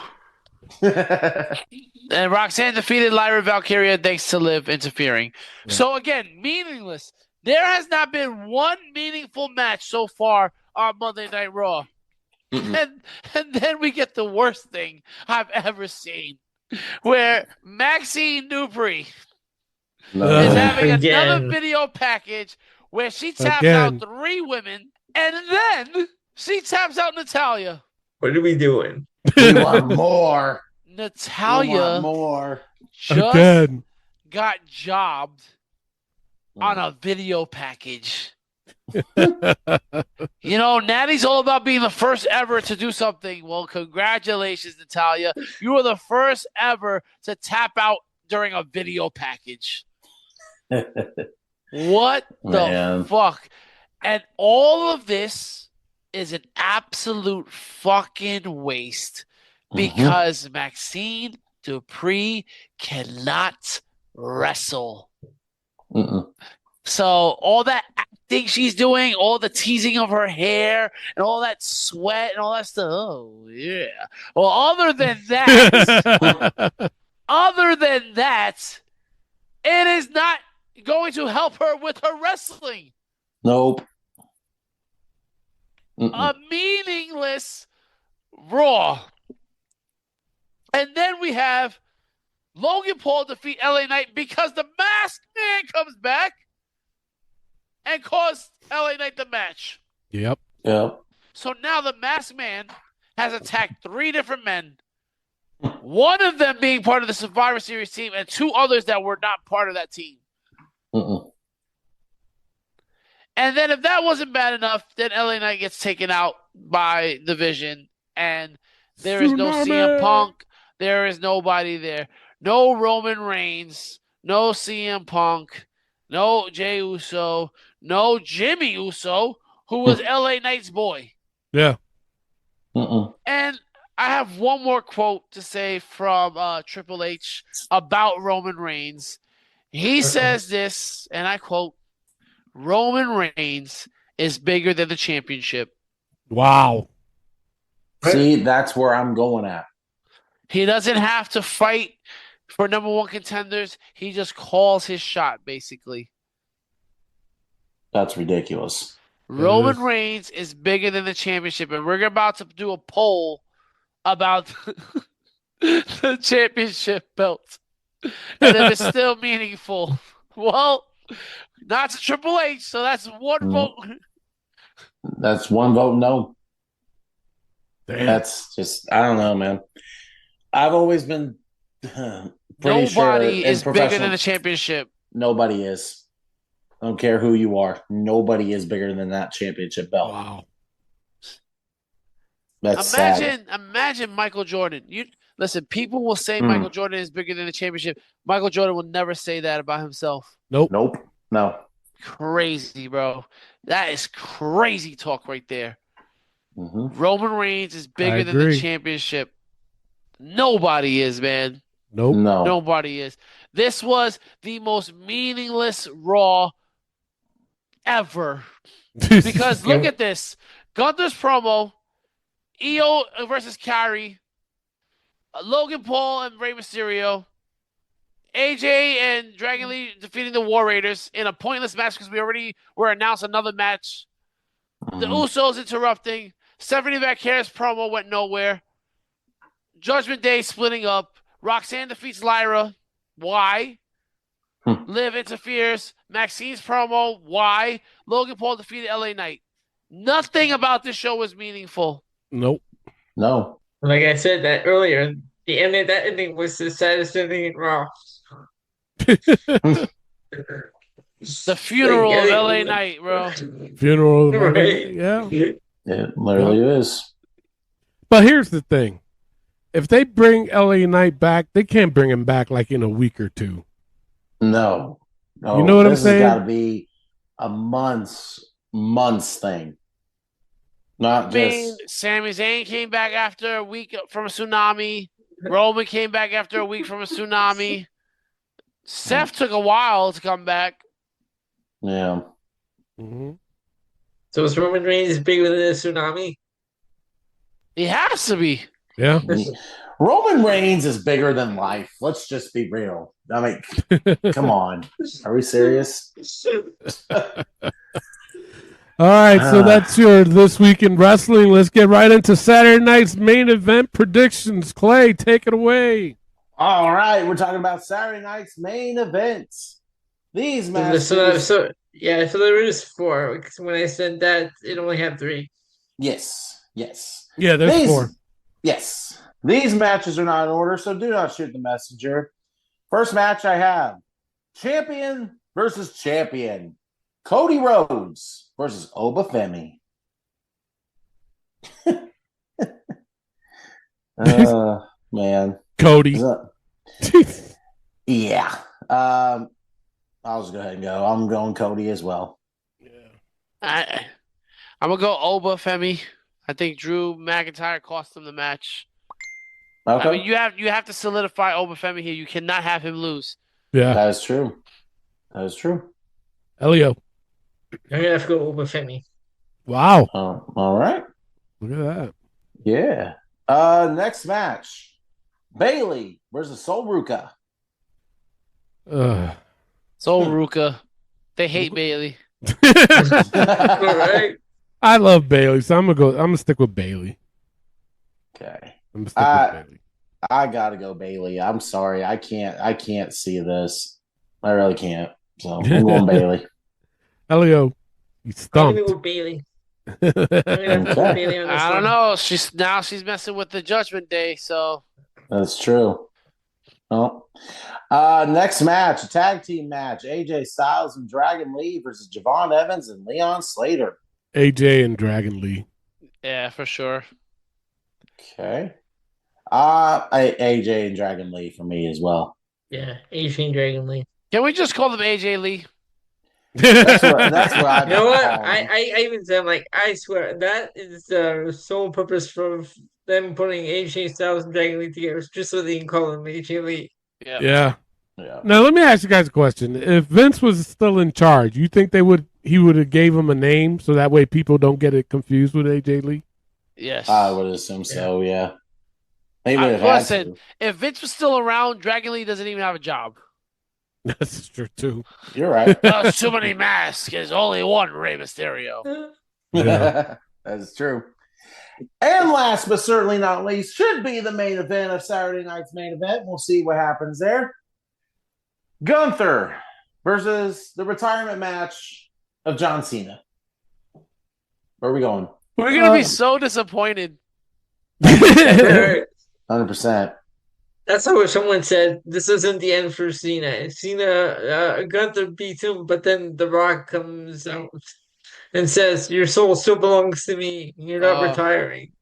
And Roxanne defeated Lyra Valkyria thanks to Liv interfering. Yeah. So again, meaningless. There has not been one meaningful match so far on Monday Night Raw. And then we get the worst thing I've ever seen, where Maxine Dupree is having another video package where she taps out 3 women, and then she taps out Natalia. What are we doing? We want more. Natalia We want more. just Again. got jobbed on a video package. You know, Natty's all about being the first ever to do something. Well, congratulations, Natalia. You were the first ever to tap out during a video package. What the fuck? And all of this is an absolute fucking waste because Maxine Dupree cannot wrestle. So all that acting she's doing, all the teasing of her hair and all that sweat and all that stuff. Oh, yeah. Well, other than that, it is not going to help her with her wrestling. Nope. A meaningless Raw. And then we have Logan Paul defeat LA Knight because the Masked Man comes back and cost LA Knight the match. Yep. So now the Masked Man has attacked 3 different men, one of them being part of the Survivor Series team and 2 others that were not part of that team. And then if that wasn't bad enough, then LA Knight gets taken out by Division, and there is no CM Punk. There is nobody there. No Roman Reigns. No CM Punk. No Jey Uso. No Jimmy Uso, who was LA Knight's boy. Yeah. And I have one more quote to say from Triple H about Roman Reigns. He says this, and I quote, Roman Reigns is bigger than the championship. Wow. See, that's where I'm going at. He doesn't have to fight for number 1 contenders. He just calls his shot, basically. That's ridiculous. Roman Reigns is bigger than the championship, and we're about to do a poll about the championship belt. And if it's still meaningful. Well, not to Triple H, so that's one vote. That's one vote no. Damn. That's just, I don't know, man. I've always been pretty Nobody sure is bigger than the championship. Nobody is. I don't care who you are. Nobody is bigger than that championship belt. Wow. That's sad. Imagine Michael Jordan. Listen, people will say Michael Jordan is bigger than the championship. Michael Jordan will never say that about himself. Nope. No. Crazy, bro. That is crazy talk right there. Mm-hmm. Roman Reigns is bigger than the championship. Nobody is, man. Nope. No. Nobody is. This was the most meaningless Raw ever. Because look at this. Gunther's promo, EO versus Carrie, Logan Paul and Rey Mysterio, AJ and Dragon Lee defeating the War Raiders in a pointless match because we already were announced another match. The Usos interrupting. Stephanie McHair's promo went nowhere. Judgment Day splitting up. Roxanne defeats Lyra. Why? Liv interferes. Maxine's promo. Why? Logan Paul defeated LA Knight. Nothing about this show was meaningful. Nope. No. Like I said that earlier, that ending was the saddest ending in Raw. The funeral of LA Knight, bro. Funeral of Right. Yeah. It literally is. But here's the thing. If they bring LA Knight back, they can't bring him back like in a week or two. No. You know what I'm saying? This has got to be a months thing. Not just. Sami Zayn came back after a week from a tsunami. Roman came back after a week from a tsunami. Seth took a while to come back. Yeah. Mm-hmm. So is Roman Reigns bigger than a tsunami? He has to be. Yeah. Roman Reigns is bigger than life. Let's just be real. I mean, come on. Are we serious? All right, so that's your This Week in Wrestling. Let's get right into Saturday night's main event predictions. Clay, take it away. All right, we're talking about Saturday night's main events. These matches. So there is 4. When I said that, it only had 3. Yes. Yeah, there's 4. Yes. These matches are not in order, so do not shoot the messenger. First match I have, champion versus champion. Cody Rhodes versus Obafemi. Man. Cody. Yeah. I'll just go ahead and go. I'm going Cody as well. I'm going to go Obafemi. I think Drew McIntyre cost him the match. Okay. I mean, you have to solidify Obafemi here. You cannot have him lose. Yeah. That is true. Elio. I'm going to have to go Obafemi. Wow. All right. Look at that. Yeah. Next match. Bailey versus Sol Ruka. Sol Ruka. They hate Bailey. All right. I love Bailey, so I'm gonna stick with Bailey. Okay. I'm gonna stick with Bailey. I gotta go Bailey. I'm sorry. I can't see this. I really can't. So I'm going Bailey. Elio, you stumped. I'm going to go Bailey. I don't know. She's messing with the Judgment Day, so that's true. Oh. Next match, a tag team match. AJ Styles and Dragon Lee versus Javon Evans and Leon Slater. AJ and Dragon Lee. Yeah, for sure. Okay. AJ and Dragon Lee for me as well. Yeah, AJ and Dragon Lee. Can we just call them AJ Lee? That's what I. You know what? I even said, like, I swear that is the sole purpose for them putting AJ Styles and Dragon Lee together, just so they can call them AJ Lee. Yeah. Now let me ask you guys a question. If Vince was still in charge, you think he would have gave him a name so that way people don't get it confused with AJ Lee? Yes. I would assume so, yeah. They would have had to. If Vince was still around, Dragon Lee doesn't even have a job. That's true too. You're right. There's too many masks. There's only one Rey Mysterio. Yeah. That is true. And last but certainly not least, should be the main event of Saturday night's main event. We'll see what happens there. Gunther versus the retirement match of John Cena. Where are we going? We're going to be so disappointed. 100%. That's how someone said this isn't the end for Cena. Gunther beats him, but then The Rock comes out and says, "Your soul still belongs to me. You're not retiring."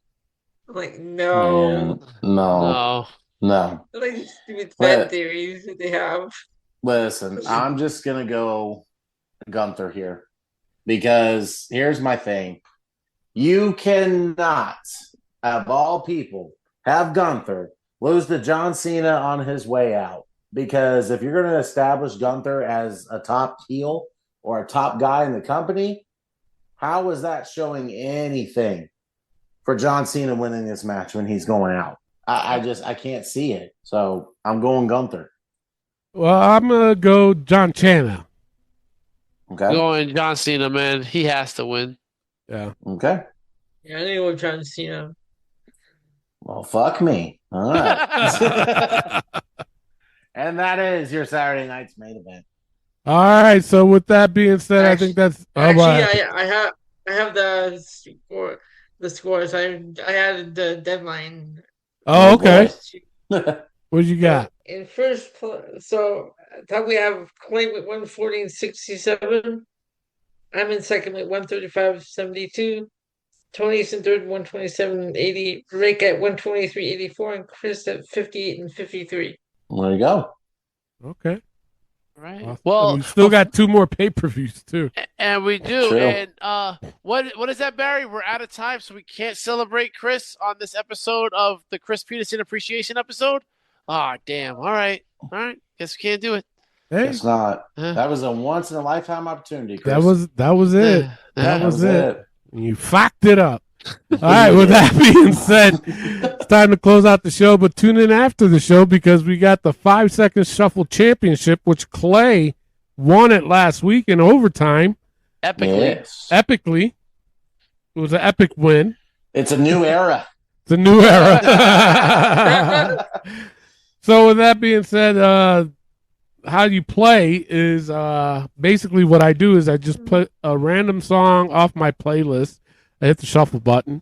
I'm like, no. No. Like stupid fan theories that they have. Listen, I'm just going to go Gunther here because here's my thing. You cannot, of all people, have Gunther lose to John Cena on his way out. Because if you're going to establish Gunther as a top heel or a top guy in the company, how is that showing anything for John Cena winning this match when he's going out? I can't see it. So I'm going Gunther. Well, I'm gonna go John Cena. Okay. Going John Cena, man. He has to win. Yeah. Okay. Yeah, I know John Cena. Well, fuck me. All right. And that is your Saturday night's main event. All right. So with that being said, I think that's I have the scores. I added the deadline. Oh, okay. What you got? In first place, so top we have Clay with 140.67. I'm in second with 135.72. Tony's in third, 127.80. Rick at 123.84, and Chris at 58.53. There you go. Okay. Right. Awesome. Well, we still got 2 more pay-per-views too. And we do. True. And what is that, Barry? We're out of time, so we can't celebrate Chris on this episode of the Chris Peterson Appreciation episode. Ah, damn. All right. Guess we can't do it. Hey, It's not. That was a once in a lifetime opportunity, Chris. that was it. That was it. it. You fucked it up. All right. With that being said, it's time to close out the show. But tune in after the show because we got the 5-second shuffle championship, which Clay won it last week in overtime. Epically. Yes. Epically. It was an epic win. It's a new era. It's a new era. So with that being said, how you play is basically what I do is I just put a random song off my playlist. I hit the shuffle button,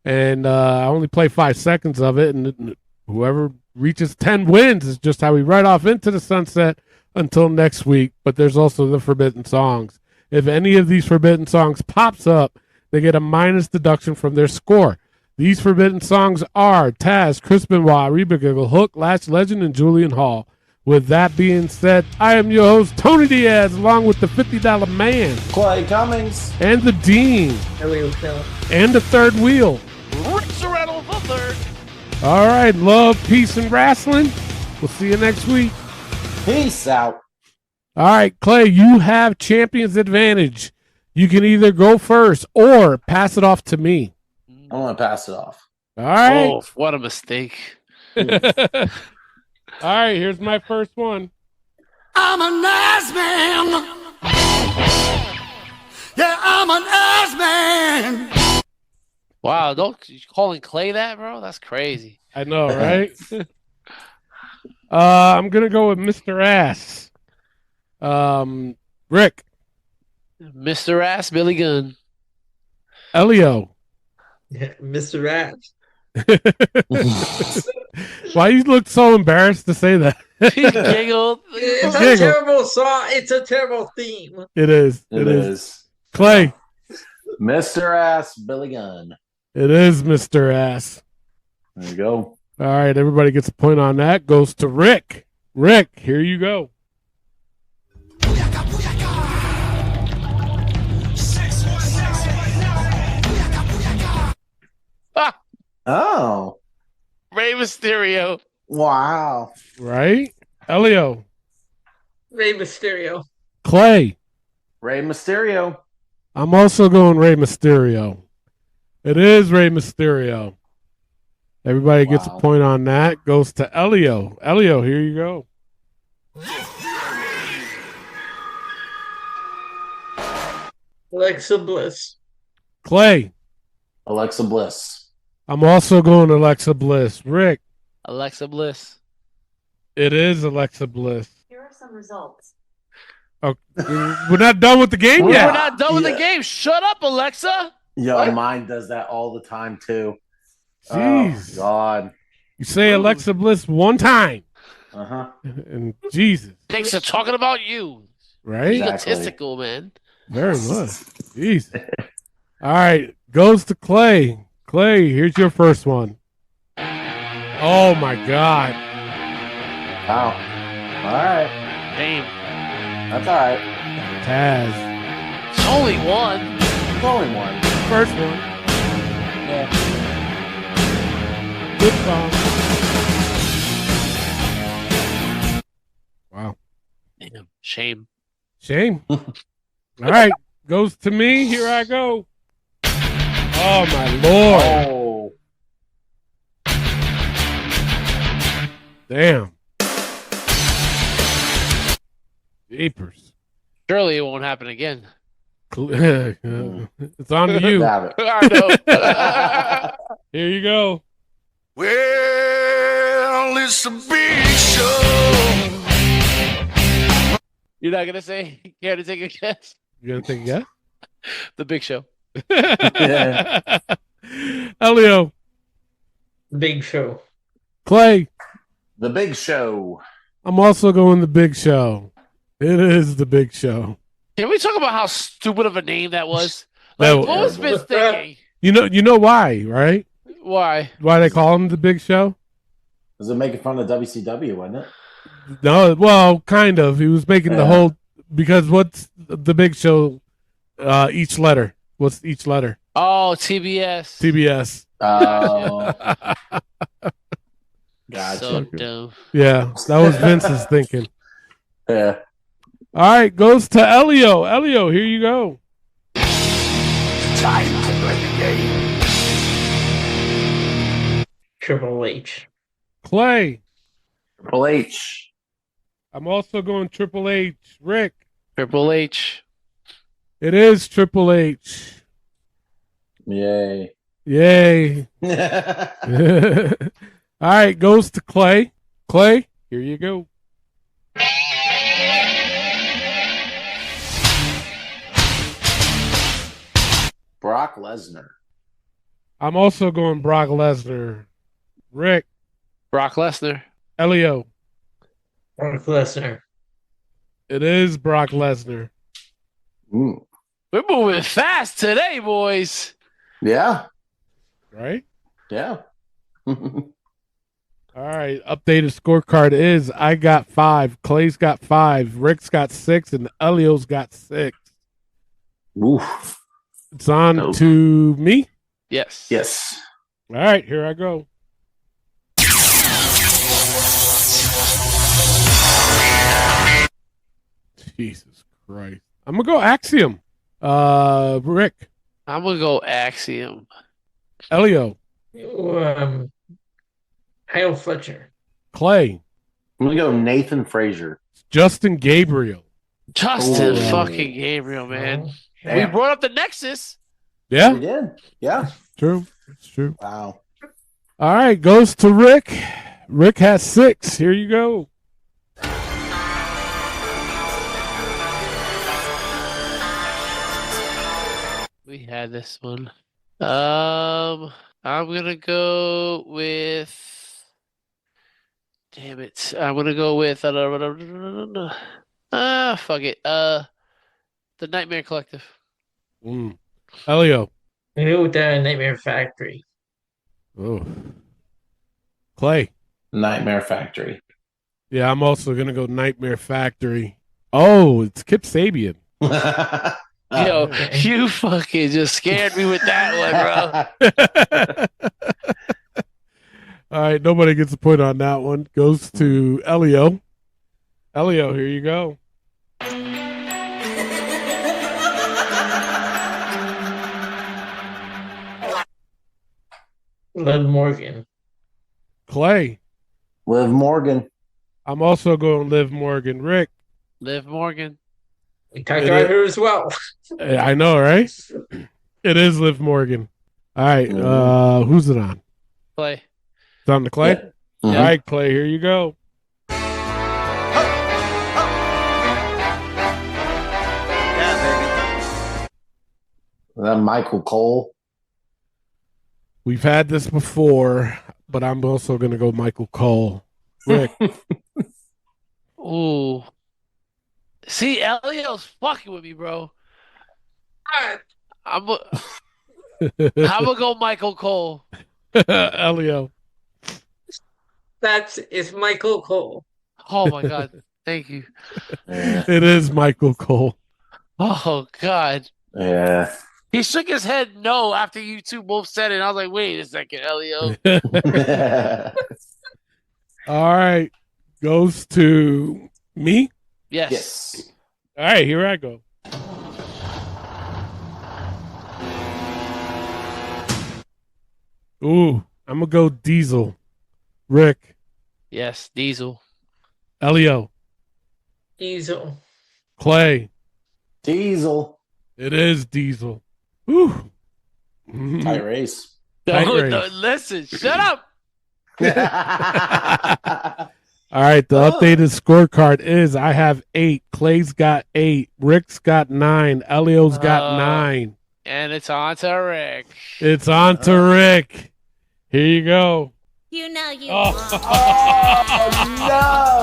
and I only play 5 seconds of it, and whoever reaches 10 wins is just how we ride off into the sunset until next week. But there's also the forbidden songs. If any of these forbidden songs pops up, they get a minus deduction from their score. These forbidden songs are Taz, Chris Benoit, Reba Giggle, Hook, Lash Legend, and Julian Hall. With that being said, I am your host, Tony Diaz, along with the $50 Man, Clay Cummings, and the Dean, and the Third Wheel. Rick Serrano the third. All right, love, peace, and wrestling. We'll see you next week. Peace out. All right, Clay, you have champion's advantage. You can either go first or pass it off to me. I want to pass it off. All right. Oh, what a mistake. All right, here's my first one. I'm a nice man. Yeah, I'm a nice man. Wow, don't you calling Clay that, bro? That's crazy. I know, right? I'm gonna go with Mr. Ass. Rick. Mr. Ass, Billy Gunn. Elio. Mr. Rat. Why you look so embarrassed to say that? He giggled. It's a terrible song. It's a terrible theme. It is. It is. Clay. Mr. Ass, Billy Gunn. It is Mr. Ass. There you go. All right, everybody gets a point on that. Goes to Rick. Rick, here you go. Ah, Oh. Rey Mysterio. Wow. Right? Elio. Rey Mysterio. Clay. Rey Mysterio. I'm also going Rey Mysterio. It is Rey Mysterio. Everybody gets a point on that. Goes to Elio. Elio, here you go. Alexa Bliss. Clay. Alexa Bliss. I'm also going Alexa Bliss. Rick. Alexa Bliss. It is Alexa Bliss. Here are some results. Oh, we're not done with the game We're yet. not done with the game. Shut up, Alexa. Yo, mine does that all the time too. Jeez. Oh God. You say Alexa Bliss one time. Uh-huh. And Jesus. Thanks for talking about you. Right? Egotistical, man. Very much. Jeez. All right. Goes to Clay. Clay, here's your first one. Oh, my God. Wow. All right. Damn. That's all right. Taz. It's only one. It's only one. First one. Yeah. Good song. Wow. Damn. Shame. Shame. All right. Goes to me. Here I go. Oh, my Lord. Oh. Damn. Jeepers. Surely it won't happen again. It's on to you. I know. Here you go. Well, it's a big show. You're not gonna say? Care to take a guess? You gonna take a guess? The Big Show. Elio. Big Show. Clay. The Big Show. I'm also going the Big Show. It is the Big Show. Can we talk about how stupid of a name that was? That Like, what was Vince thinking? You know why, right? Why? Why they call him the Big Show? Was it making fun of WCW, wasn't it? No, well, kind of. He was making the whole, because what's the Big Show? Each letter. What's each letter? Oh, TBS. TBS. Oh. Gotcha. So dumb. Yeah, that was Vince's thinking. Yeah. All right, goes to Elio. Elio, here you go. Time to play the game. Triple H. Clay. Triple H. I'm also going Triple H. Rick. Triple H. It is Triple H. Yay. Yay. All right, goes to Clay. Clay, here you go. Brock Lesnar. I'm also going Brock Lesnar. Rick. Brock Lesnar. Elio. Brock Lesnar. It is Brock Lesnar. Ooh. We're moving fast today, boys. Yeah. Right? Yeah. All right. Updated scorecard is I got 5. Clay's got 5. Rick's got 6. And Elio's got 6. Oof. It's on to me. Yes. Yes. All right. Here I go. Jesus Christ. I'm going to go Axiom. Rick. I'm going to go Axiom. Elio. Kyle Fletcher. Clay. I'm going to go Nathan Frazier. Justin Gabriel. Justin fucking Gabriel, man. We brought up the Nexus. Yeah. We did. Yeah. True. It's true. Wow. All right. Goes to Rick. Rick has 6. Here you go. We had this one. I'm gonna go with. Damn it! I'm gonna go with. Fuck it. The Nightmare Collective. Elio. I go with the Nightmare Factory. Oh. Clay. Nightmare Factory. Yeah, I'm also gonna go Nightmare Factory. Oh, it's Kip Sabian. Yo, you fucking just scared me with that one, bro. All right, nobody gets a point on that one. Goes to Elio. Elio, here you go. Liv Morgan. Clay. Liv Morgan. I'm also going Liv Morgan. Rick. Liv Morgan. We talked about her as well. I know, right? It is Liv Morgan. All right, who's it on? Clay. It's on the Clay? Yeah. All right, Clay, here you go. Michael Cole. We've had this before, but I'm also going to go Michael Cole. Rick. Ooh. See, Elio's fucking with me, bro. I'm gonna go Michael Cole. Elio. It's Michael Cole. Oh my God. Thank you. It is Michael Cole. Oh God. Yeah. He shook his head no after you two both said it. I was like, wait a second, Elio. All right. Goes to me? Yes. All right, here I go. Ooh, I'm going to go Diesel. Rick. Yes, Diesel. Elio. Diesel. Clay. Diesel. It is Diesel. Ooh. Tight race. Tight race. No, listen, shut up. All right, the updated scorecard is I have 8. Clay's got 8. Rick's got 9. Elio's got 9. And it's on to Rick. It's on to Rick. Here you go. You know you no!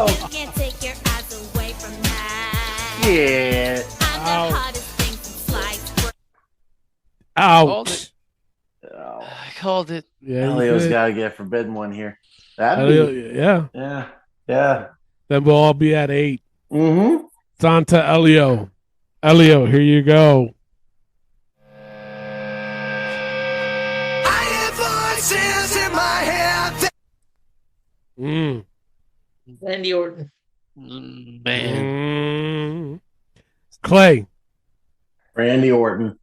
You can't take your eyes away from that. Yeah. I'm the hottest thing since sliced bread. Ouch. I called it. Yeah, Elio's got to get a forbidden one here. Yeah. Yeah. Then we'll all be at 8. Mm-hmm. It's on to Elio. Elio, here you go. I hear voices in my head. Randy Orton. Man. Clay. Randy Orton.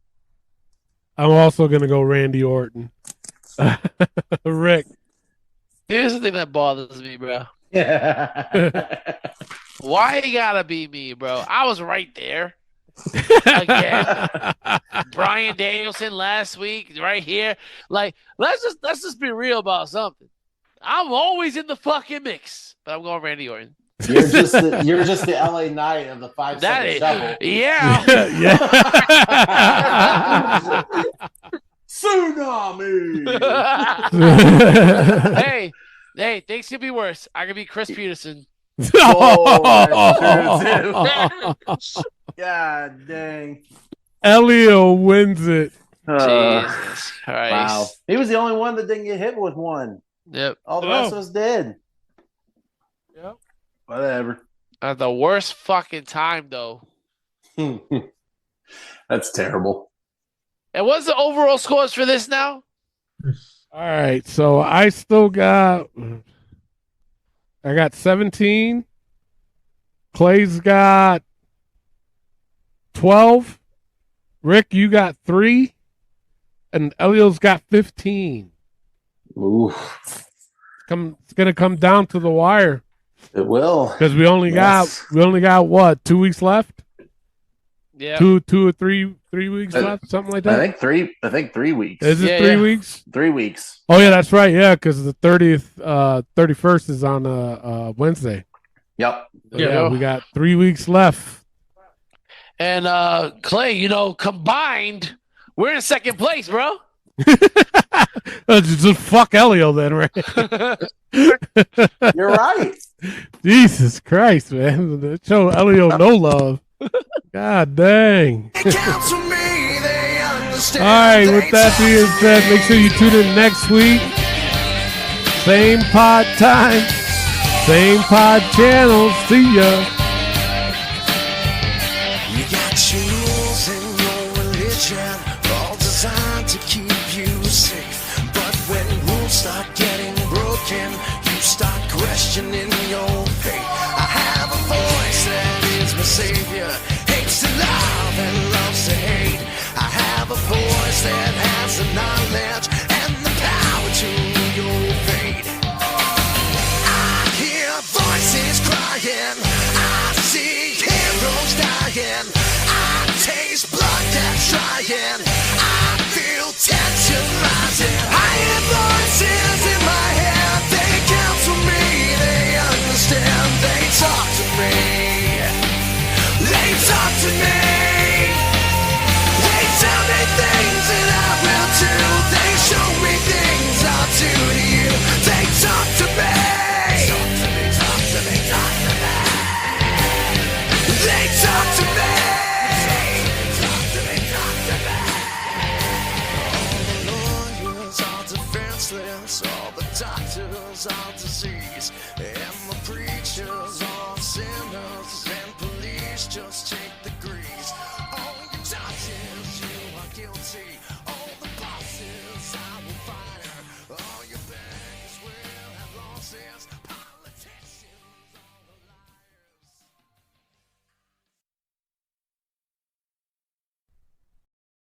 I'm also going to go Randy Orton. Rick. Here's the thing that bothers me, bro. Yeah. Why you gotta be me, bro? I was right there. Again. Brian Danielson last week, right here. Like, let's just be real about something. I'm always in the fucking mix, but I'm going Randy Orton. You're just the LA Knight of the 5-second shovel. Yeah. Tsunami. Hey, things could be worse. I could be Chris Peterson. Oh, that's true too. God dang. Elio wins it. Jesus Christ. Wow. He was the only one that didn't get hit with one. Yep. All the rest of us did. Yep. Whatever. At the worst fucking time, though. That's terrible. And what's the overall scores for this now? All right, so I got 17. Clay's got 12. Rick, you got 3. And Elio's got 15. Ooh. It's gonna come down to the wire. It will. Because we only got what, 2 weeks left? Yeah. 2 or 3 weeks left, something like that. I think 3 weeks. Is it 3 weeks? 3 weeks. Oh yeah, that's right. Yeah, because the 31st is on a Wednesday. Yep. Yeah, we got 3 weeks left. And Clay, combined, we're in second place, bro. Just fuck Elio then, right? You're right. Jesus Christ, man. Show Elio no love. God dang. All right, with that being said, make sure you tune in next week. Same pod time, same pod channel. See ya. You got your rules and your religion, all designed to keep you safe. But when rules start getting broken, you start questioning your faith. I have a voice that is my savior, hates to love and loves to hate. I have a voice that has the knowledge and the power to your fate. I hear voices crying, I see heroes dying. again. I feel tension rising. I hear voices in my head. They counsel me, they understand. They talk to me. They talk to me. They tell me things that I will do. They show me things I'll do to you. They talk to me. Talk to me, talk to me, talk to me. They talk to me. Talk to me, talk to me. All the lawyers are defenseless. All the doctors are disease. And the preachers are sinners. And police just take the grease. All